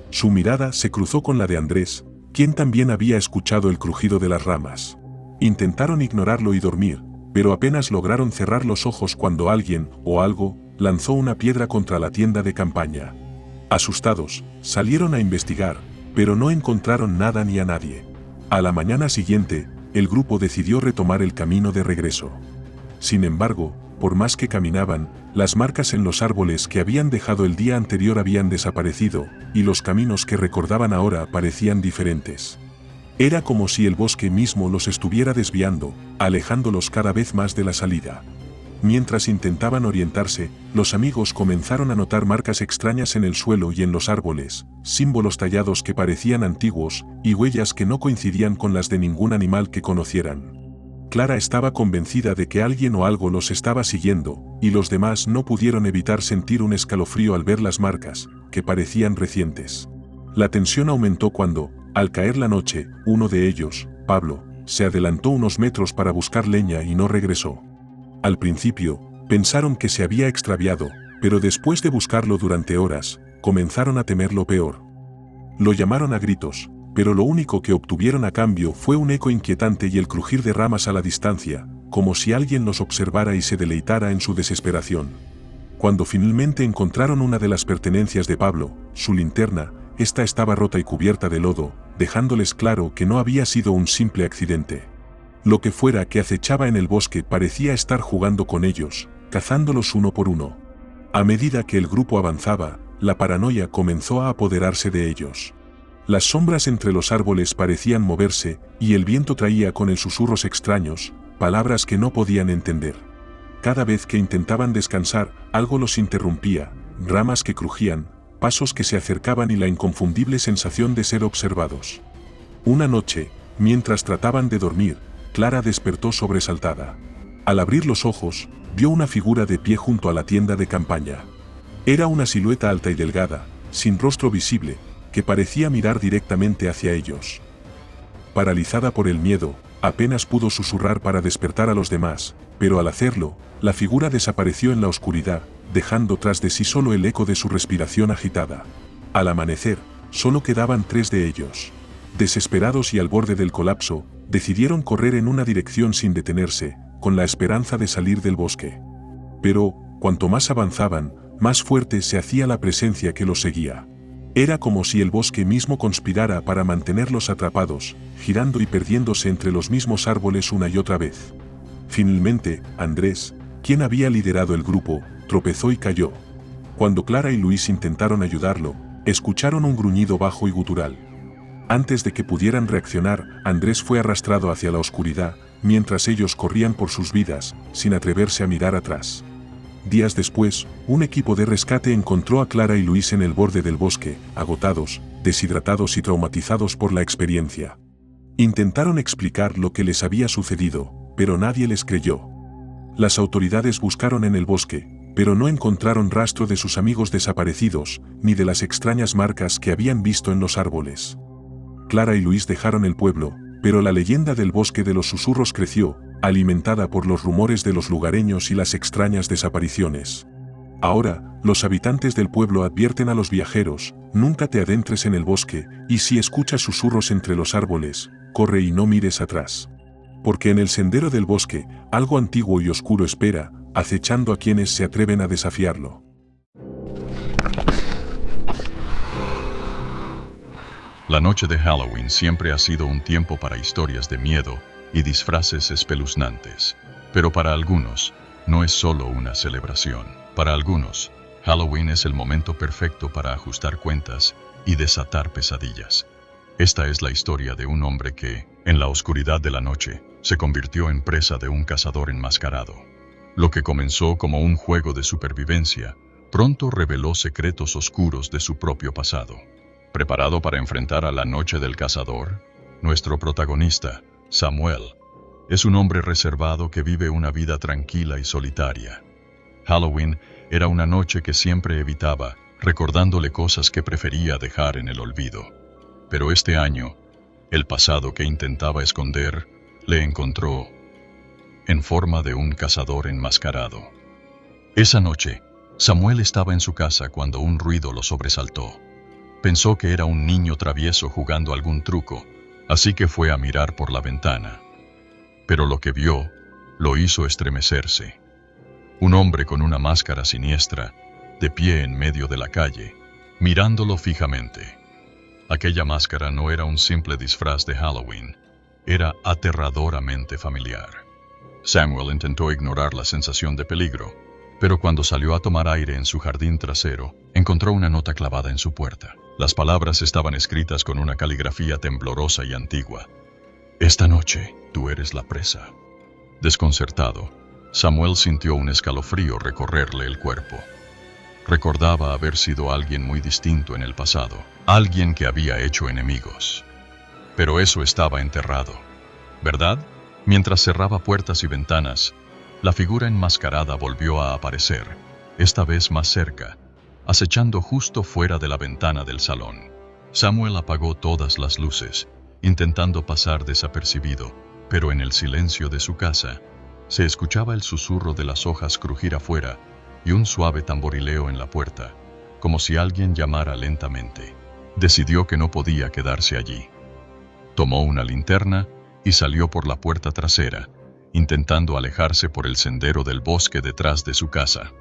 Su mirada se cruzó con la de Andrés, quien también había escuchado el crujido de las ramas. Intentaron ignorarlo y dormir, pero apenas lograron cerrar los ojos cuando alguien, o algo, lanzó una piedra contra la tienda de campaña. Asustados, salieron a investigar, pero no encontraron nada ni a nadie. A la mañana siguiente, el grupo decidió retomar el camino de regreso. Sin embargo, por más que caminaban, las marcas en los árboles que habían dejado el día anterior habían desaparecido, y los caminos que recordaban ahora parecían diferentes. Era como si el bosque mismo los estuviera desviando, alejándolos cada vez más de la salida. Mientras intentaban orientarse, los amigos comenzaron a notar marcas extrañas en el suelo y en los árboles, símbolos tallados que parecían antiguos, y huellas que no coincidían con las de ningún animal que conocieran. Clara estaba convencida de que alguien o algo los estaba siguiendo, y los demás no pudieron evitar sentir un escalofrío al ver las marcas, que parecían recientes. La tensión aumentó cuando, al caer la noche, uno de ellos, Pablo, se adelantó unos metros para buscar leña y no regresó. Al principio, pensaron que se había extraviado, pero después de buscarlo durante horas, comenzaron a temer lo peor. Lo llamaron a gritos, pero lo único que obtuvieron a cambio fue un eco inquietante y el crujir de ramas a la distancia, como si alguien los observara y se deleitara en su desesperación. Cuando finalmente encontraron una de las pertenencias de Pablo, su linterna, esta estaba rota y cubierta de lodo, dejándoles claro que no había sido un simple accidente. Lo que fuera que acechaba en el bosque parecía estar jugando con ellos, cazándolos uno por uno. A medida que el grupo avanzaba, la paranoia comenzó a apoderarse de ellos. Las sombras entre los árboles parecían moverse, y el viento traía con él susurros extraños, palabras que no podían entender. Cada vez que intentaban descansar, algo los interrumpía, ramas que crujían, pasos que se acercaban y la inconfundible sensación de ser observados. Una noche, mientras trataban de dormir, Clara despertó sobresaltada. Al abrir los ojos, vio una figura de pie junto a la tienda de campaña. Era una silueta alta y delgada, sin rostro visible, que parecía mirar directamente hacia ellos. Paralizada por el miedo, apenas pudo susurrar para despertar a los demás, pero al hacerlo, la figura desapareció en la oscuridad, dejando tras de sí solo el eco de su respiración agitada. Al amanecer, solo quedaban 3 de ellos. Desesperados y al borde del colapso, decidieron correr en una dirección sin detenerse, con la esperanza de salir del bosque. Pero, cuanto más avanzaban, más fuerte se hacía la presencia que los seguía. Era como si el bosque mismo conspirara para mantenerlos atrapados, girando y perdiéndose entre los mismos árboles una y otra vez. Finalmente, Andrés, quien había liderado el grupo, tropezó y cayó. Cuando Clara y Luis intentaron ayudarlo, escucharon un gruñido bajo y gutural. Antes de que pudieran reaccionar, Andrés fue arrastrado hacia la oscuridad, mientras ellos corrían por sus vidas, sin atreverse a mirar atrás. Días después, un equipo de rescate encontró a Clara y Luis en el borde del bosque, agotados, deshidratados y traumatizados por la experiencia. Intentaron explicar lo que les había sucedido, pero nadie les creyó. Las autoridades buscaron en el bosque, pero no encontraron rastro de sus amigos desaparecidos, ni de las extrañas marcas que habían visto en los árboles. Clara y Luis dejaron el pueblo, pero la leyenda del bosque de los susurros creció, alimentada por los rumores de los lugareños y las extrañas desapariciones. Ahora, los habitantes del pueblo advierten a los viajeros: nunca te adentres en el bosque, y si escuchas susurros entre los árboles, corre y no mires atrás. Porque en el sendero del bosque, algo antiguo y oscuro espera, acechando a quienes se atreven a desafiarlo. La noche de Halloween siempre ha sido un tiempo para historias de miedo y disfraces espeluznantes. Pero para algunos, no es solo una celebración. Para algunos, Halloween es el momento perfecto para ajustar cuentas y desatar pesadillas. Esta es la historia de un hombre que, en la oscuridad de la noche, se convirtió en presa de un cazador enmascarado. Lo que comenzó como un juego de supervivencia, pronto reveló secretos oscuros de su propio pasado. Preparado para enfrentar a la noche del cazador, nuestro protagonista, Samuel, es un hombre reservado que vive una vida tranquila y solitaria. Halloween era una noche que siempre evitaba, recordándole cosas que prefería dejar en el olvido. Pero este año, el pasado que intentaba esconder, le encontró en forma de un cazador enmascarado. Esa noche, Samuel estaba en su casa cuando un ruido lo sobresaltó. Pensó que era un niño travieso jugando algún truco, así que fue a mirar por la ventana. Pero lo que vio lo hizo estremecerse. Un hombre con una máscara siniestra, de pie en medio de la calle, mirándolo fijamente. Aquella máscara no era un simple disfraz de Halloween, era aterradoramente familiar. Samuel intentó ignorar la sensación de peligro, pero cuando salió a tomar aire en su jardín trasero, encontró una nota clavada en su puerta. Las palabras estaban escritas con una caligrafía temblorosa y antigua. Esta noche, tú eres la presa. Desconcertado, Samuel sintió un escalofrío recorrerle el cuerpo. Recordaba haber sido alguien muy distinto en el pasado, alguien que había hecho enemigos. Pero eso estaba enterrado, ¿verdad? Mientras cerraba puertas y ventanas, la figura enmascarada volvió a aparecer, esta vez más cerca, acechando justo fuera de la ventana del salón. Samuel apagó todas las luces, intentando pasar desapercibido, pero en el silencio de su casa, se escuchaba el susurro de las hojas crujir afuera y un suave tamborileo en la puerta. como si alguien llamara lentamente. Decidió que no podía quedarse allí. Tomó una linterna y salió por la puerta trasera, intentando alejarse por el sendero del bosque detrás de su casa.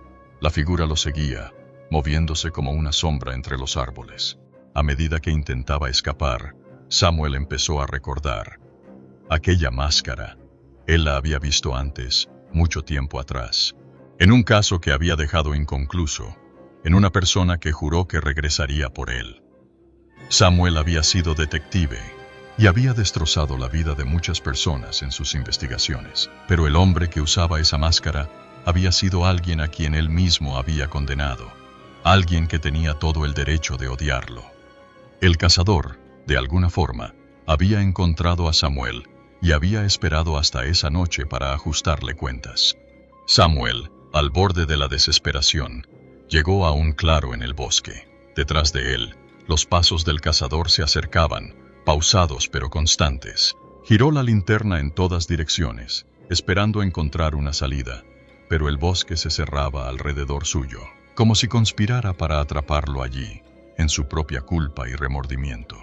La figura lo seguía, moviéndose como una sombra entre los árboles. A medida que intentaba escapar, Samuel empezó a recordar. Aquella máscara, él la había visto antes, mucho tiempo atrás, en un caso que había dejado inconcluso, en una persona que juró que regresaría por él. Samuel había sido detective y había destrozado la vida de muchas personas en sus investigaciones, pero el hombre que usaba esa máscara había sido alguien a quien él mismo había condenado, alguien que tenía todo el derecho de odiarlo. El cazador, de alguna forma, había encontrado a Samuel y había esperado hasta esa noche para ajustarle cuentas. Samuel, al borde de la desesperación, llegó a un claro en el bosque. Detrás de él, los pasos del cazador se acercaban, pausados pero constantes. Giró la linterna en todas direcciones, esperando encontrar una salida, pero el bosque se cerraba alrededor suyo, como si conspirara para atraparlo allí, en su propia culpa y remordimiento.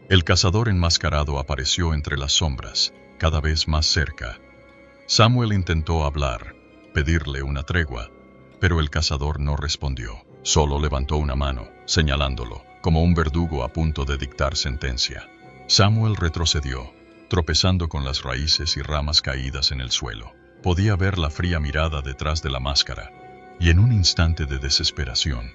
El cazador enmascarado apareció entre las sombras, cada vez más cerca. Samuel intentó hablar, pedirle una tregua, pero el cazador no respondió. Solo levantó una mano, señalándolo, como un verdugo a punto de dictar sentencia. Samuel retrocedió, tropezando con las raíces y ramas caídas en el suelo. Podía ver la fría mirada detrás de la máscara, y en un instante de desesperación,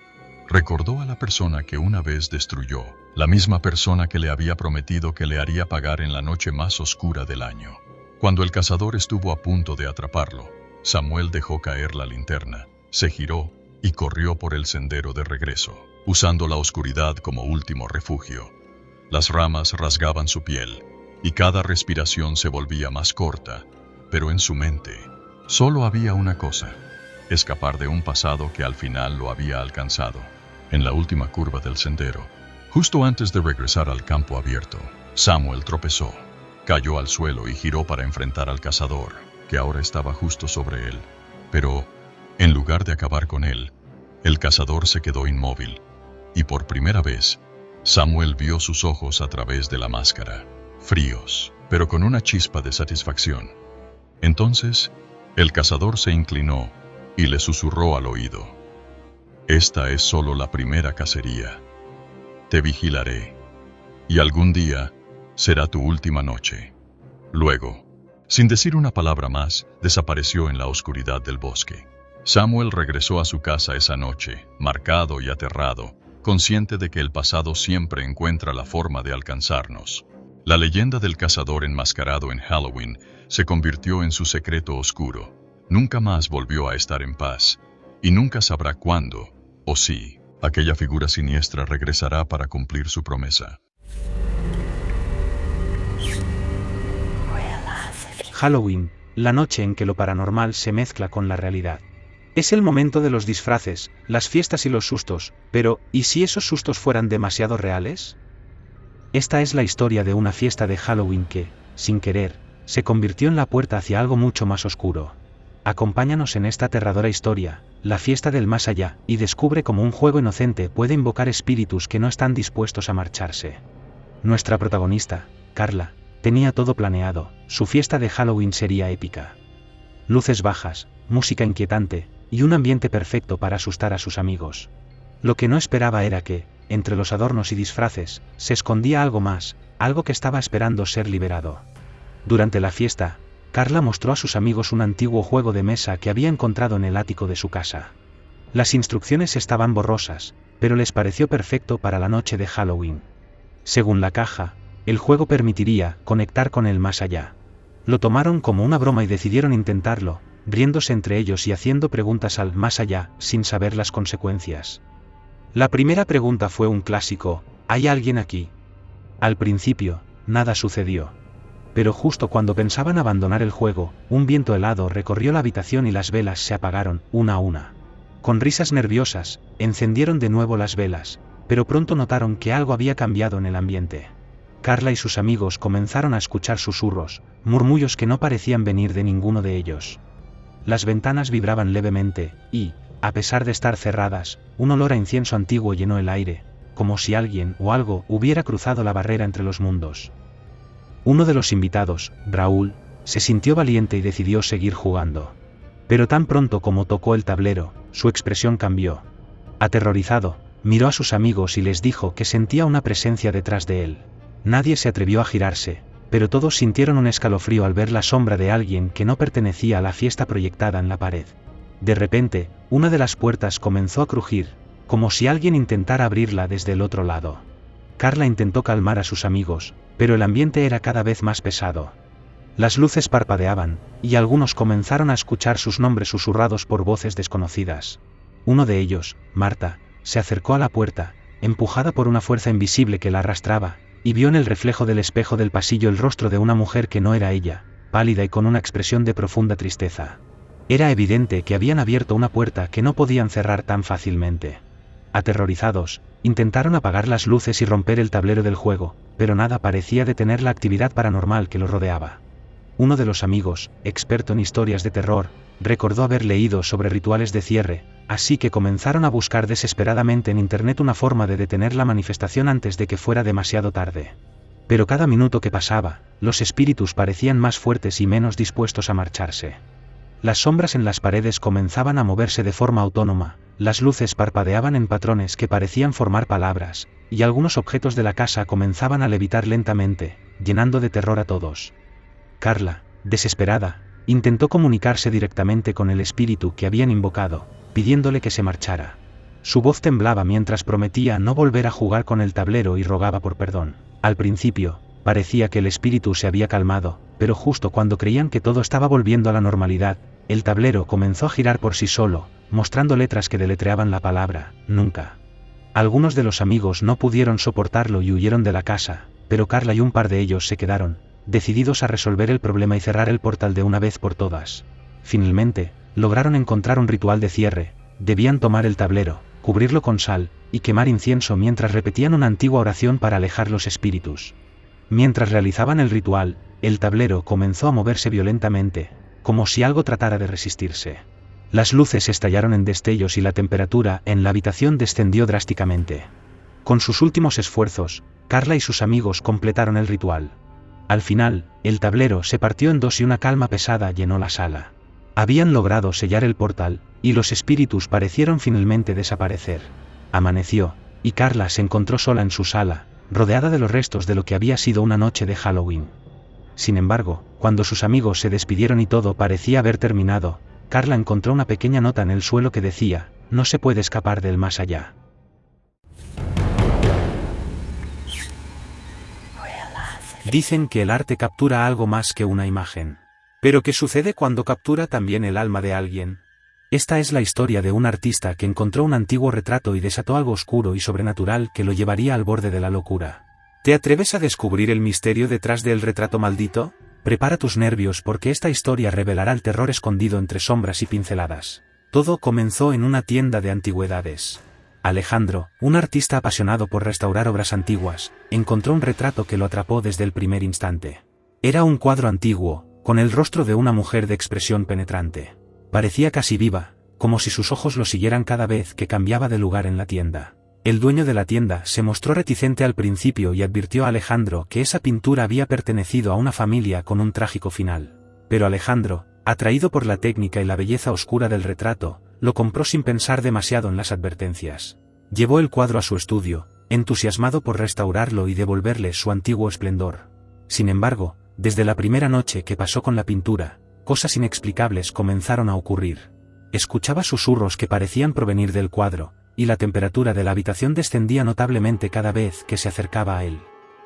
recordó a la persona que una vez destruyó, la misma persona que le había prometido que le haría pagar en la noche más oscura del año. Cuando el cazador estuvo a punto de atraparlo, Samuel dejó caer la linterna, se giró y corrió por el sendero de regreso, usando la oscuridad como último refugio. Las ramas rasgaban su piel, y cada respiración se volvía más corta, pero en su mente solo había una cosa: escapar de un pasado que al final lo había alcanzado. En la última curva del sendero, justo antes de regresar al campo abierto, Samuel tropezó, cayó al suelo y giró para enfrentar al cazador, que ahora estaba justo sobre él. Pero, en lugar de acabar con él, el cazador se quedó inmóvil, y por primera vez, Samuel vio sus ojos a través de la máscara, fríos, pero con una chispa de satisfacción. Entonces, el cazador se inclinó y le susurró al oído: «Esta es solo la primera cacería. Te vigilaré, y algún día será tu última noche». Luego, sin decir una palabra más, desapareció en la oscuridad del bosque. Samuel regresó a su casa esa noche, marcado y aterrado, consciente de que el pasado siempre encuentra la forma de alcanzarnos. La leyenda del cazador enmascarado en Halloween se convirtió en su secreto oscuro. Nunca más volvió a estar en paz, y nunca sabrá cuándo, o si, aquella figura siniestra regresará para cumplir su promesa. Halloween, la noche en que lo paranormal se mezcla con la realidad. Es el momento de los disfraces, las fiestas y los sustos, pero ¿y si esos sustos fueran demasiado reales? Esta es la historia de una fiesta de Halloween que, sin querer, se convirtió en la puerta hacia algo mucho más oscuro. Acompáñanos en esta aterradora historia, la fiesta del más allá, y descubre cómo un juego inocente puede invocar espíritus que no están dispuestos a marcharse. Nuestra protagonista, Carla, tenía todo planeado, su fiesta de Halloween sería épica. Luces bajas, música inquietante, y un ambiente perfecto para asustar a sus amigos. Lo que no esperaba era que, entre los adornos y disfraces, se escondía algo más, algo que estaba esperando ser liberado. Durante la fiesta, Carla mostró a sus amigos un antiguo juego de mesa que había encontrado en el ático de su casa. Las instrucciones estaban borrosas, pero les pareció perfecto para la noche de Halloween. Según la caja, el juego permitiría conectar con el más allá. Lo tomaron como una broma y decidieron intentarlo, riéndose entre ellos y haciendo preguntas al más allá, sin saber las consecuencias. La primera pregunta fue un clásico: ¿hay alguien aquí? Al principio, nada sucedió. Pero justo cuando pensaban abandonar el juego, un viento helado recorrió la habitación y las velas se apagaron, una a una. Con risas nerviosas, encendieron de nuevo las velas, pero pronto notaron que algo había cambiado en el ambiente. Carla y sus amigos comenzaron a escuchar susurros, murmullos que no parecían venir de ninguno de ellos. Las ventanas vibraban levemente, y, A pesar de estar cerradas, un olor a incienso antiguo llenó el aire, como si alguien o algo hubiera cruzado la barrera entre los mundos. Uno de los invitados, Raúl, se sintió valiente y decidió seguir jugando. Pero tan pronto como tocó el tablero, su expresión cambió. Aterrorizado, miró a sus amigos y les dijo que sentía una presencia detrás de él. Nadie se atrevió a girarse, pero todos sintieron un escalofrío al ver la sombra de alguien que no pertenecía a la fiesta proyectada en la pared. De repente, una de las puertas comenzó a crujir, como si alguien intentara abrirla desde el otro lado. Carla intentó calmar a sus amigos, pero el ambiente era cada vez más pesado. Las luces parpadeaban, y algunos comenzaron a escuchar sus nombres susurrados por voces desconocidas. Uno de ellos, Marta, se acercó a la puerta, empujada por una fuerza invisible que la arrastraba, y vio en el reflejo del espejo del pasillo el rostro de una mujer que no era ella, pálida y con una expresión de profunda tristeza. Era evidente que habían abierto una puerta que no podían cerrar tan fácilmente. Aterrorizados, intentaron apagar las luces y romper el tablero del juego, pero nada parecía detener la actividad paranormal que los rodeaba. Uno de los amigos, experto en historias de terror, recordó haber leído sobre rituales de cierre, así que comenzaron a buscar desesperadamente en internet una forma de detener la manifestación antes de que fuera demasiado tarde. Pero cada minuto que pasaba, los espíritus parecían más fuertes y menos dispuestos a marcharse. Las sombras en las paredes comenzaban a moverse de forma autónoma, las luces parpadeaban en patrones que parecían formar palabras, y algunos objetos de la casa comenzaban a levitar lentamente, llenando de terror a todos. Carla, desesperada, intentó comunicarse directamente con el espíritu que habían invocado, pidiéndole que se marchara. Su voz temblaba mientras prometía no volver a jugar con el tablero y rogaba por perdón. Al principio, parecía que el espíritu se había calmado, pero justo cuando creían que todo estaba volviendo a la normalidad, el tablero comenzó a girar por sí solo, mostrando letras que deletreaban la palabra, nunca. Algunos de los amigos no pudieron soportarlo y huyeron de la casa, pero Carla y un par de ellos se quedaron, decididos a resolver el problema y cerrar el portal de una vez por todas. Finalmente, lograron encontrar un ritual de cierre. Debían tomar el tablero, cubrirlo con sal, y quemar incienso mientras repetían una antigua oración para alejar los espíritus. Mientras realizaban el ritual, el tablero comenzó a moverse violentamente, como si algo tratara de resistirse. Las luces estallaron en destellos y la temperatura en la habitación descendió drásticamente. Con sus últimos esfuerzos, Carla y sus amigos completaron el ritual. Al final, el tablero se partió en dos y una calma pesada llenó la sala. Habían logrado sellar el portal, y los espíritus parecieron finalmente desaparecer. Amaneció, y Carla se encontró sola en su sala, rodeada de los restos de lo que había sido una noche de Halloween. Sin embargo, cuando sus amigos se despidieron y todo parecía haber terminado, Carla encontró una pequeña nota en el suelo que decía, no se puede escapar del más allá. Dicen que el arte captura algo más que una imagen. Pero ¿qué sucede cuando captura también el alma de alguien? Esta es la historia de un artista que encontró un antiguo retrato y desató algo oscuro y sobrenatural que lo llevaría al borde de la locura. ¿Te atreves a descubrir el misterio detrás del retrato maldito? Prepara tus nervios porque esta historia revelará el terror escondido entre sombras y pinceladas. Todo comenzó en una tienda de antigüedades. Alejandro, un artista apasionado por restaurar obras antiguas, encontró un retrato que lo atrapó desde el primer instante. Era un cuadro antiguo, con el rostro de una mujer de expresión penetrante. Parecía casi viva, como si sus ojos lo siguieran cada vez que cambiaba de lugar en la tienda. El dueño de la tienda se mostró reticente al principio y advirtió a Alejandro que esa pintura había pertenecido a una familia con un trágico final. Pero Alejandro, atraído por la técnica y la belleza oscura del retrato, lo compró sin pensar demasiado en las advertencias. Llevó el cuadro a su estudio, entusiasmado por restaurarlo y devolverle su antiguo esplendor. Sin embargo, desde la primera noche que pasó con la pintura, cosas inexplicables comenzaron a ocurrir. Escuchaba susurros que parecían provenir del cuadro, y la temperatura de la habitación descendía notablemente cada vez que se acercaba a él.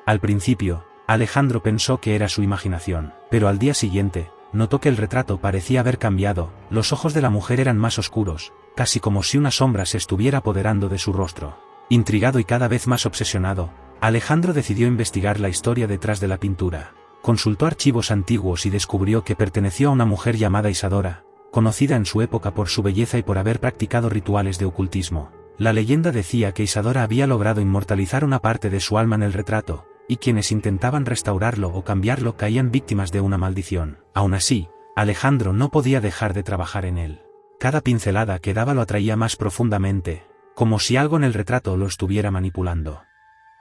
Al principio, Alejandro pensó que era su imaginación, pero al día siguiente, notó que el retrato parecía haber cambiado, los ojos de la mujer eran más oscuros, casi como si una sombra se estuviera apoderando de su rostro. Intrigado y cada vez más obsesionado, Alejandro decidió investigar la historia detrás de la pintura. Consultó archivos antiguos y descubrió que perteneció a una mujer llamada Isadora, conocida en su época por su belleza y por haber practicado rituales de ocultismo. La leyenda decía que Isadora había logrado inmortalizar una parte de su alma en el retrato, y quienes intentaban restaurarlo o cambiarlo caían víctimas de una maldición. Aún así, Alejandro no podía dejar de trabajar en él. Cada pincelada que daba lo atraía más profundamente, como si algo en el retrato lo estuviera manipulando.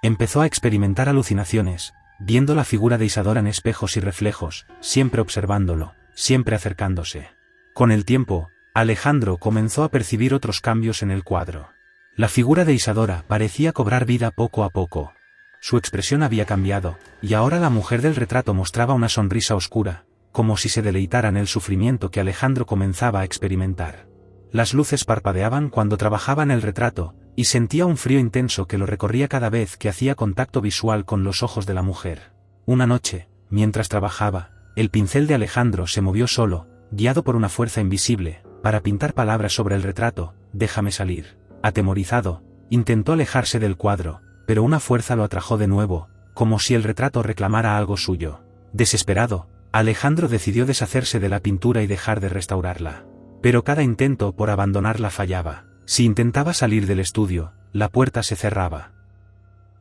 Empezó a experimentar alucinaciones, viendo la figura de Isadora en espejos y reflejos, siempre observándolo, siempre acercándose. Con el tiempo, Alejandro comenzó a percibir otros cambios en el cuadro. La figura de Isadora parecía cobrar vida poco a poco. Su expresión había cambiado, y ahora la mujer del retrato mostraba una sonrisa oscura, como si se deleitara en el sufrimiento que Alejandro comenzaba a experimentar. Las luces parpadeaban cuando trabajaba en el retrato, y sentía un frío intenso que lo recorría cada vez que hacía contacto visual con los ojos de la mujer. Una noche, mientras trabajaba, el pincel de Alejandro se movió solo, guiado por una fuerza invisible, para pintar palabras sobre el retrato: déjame salir. Atemorizado, intentó alejarse del cuadro, pero una fuerza lo atrajo de nuevo, como si el retrato reclamara algo suyo. Desesperado, Alejandro decidió deshacerse de la pintura y dejar de restaurarla. Pero cada intento por abandonarla fallaba. Si intentaba salir del estudio, la puerta se cerraba.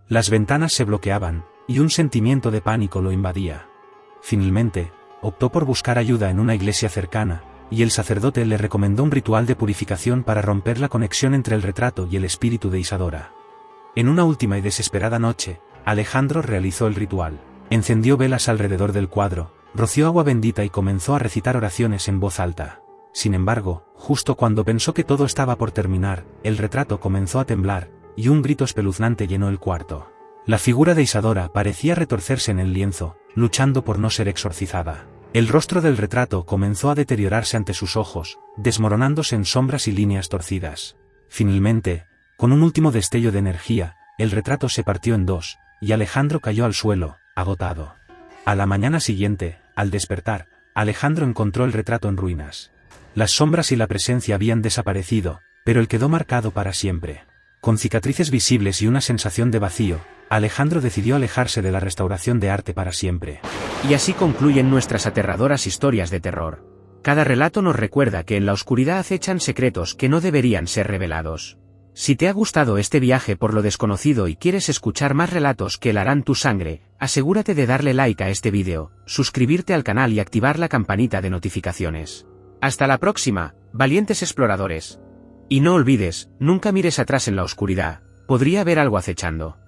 Las ventanas se bloqueaban, y un sentimiento de pánico lo invadía. Finalmente, optó por buscar ayuda en una iglesia cercana, y el sacerdote le recomendó un ritual de purificación para romper la conexión entre el retrato y el espíritu de Isadora. En una última y desesperada noche, Alejandro realizó el ritual. Encendió velas alrededor del cuadro, roció agua bendita y comenzó a recitar oraciones en voz alta. Sin embargo, justo cuando pensó que todo estaba por terminar, el retrato comenzó a temblar, y un grito espeluznante llenó el cuarto. La figura de Isadora parecía retorcerse en el lienzo, luchando por no ser exorcizada. El rostro del retrato comenzó a deteriorarse ante sus ojos, desmoronándose en sombras y líneas torcidas. Finalmente, con un último destello de energía, el retrato se partió en dos, y Alejandro cayó al suelo, agotado. A la mañana siguiente, al despertar, Alejandro encontró el retrato en ruinas. Las sombras y la presencia habían desaparecido, pero él quedó marcado para siempre. Con cicatrices visibles y una sensación de vacío, Alejandro decidió alejarse de la restauración de arte para siempre. Y así concluyen nuestras aterradoras historias de terror. Cada relato nos recuerda que en la oscuridad acechan secretos que no deberían ser revelados. Si te ha gustado este viaje por lo desconocido y quieres escuchar más relatos que helarán tu sangre, asegúrate de darle like a este vídeo, suscribirte al canal y activar la campanita de notificaciones. Hasta la próxima, valientes exploradores. Y no olvides, nunca mires atrás en la oscuridad, podría haber algo acechando.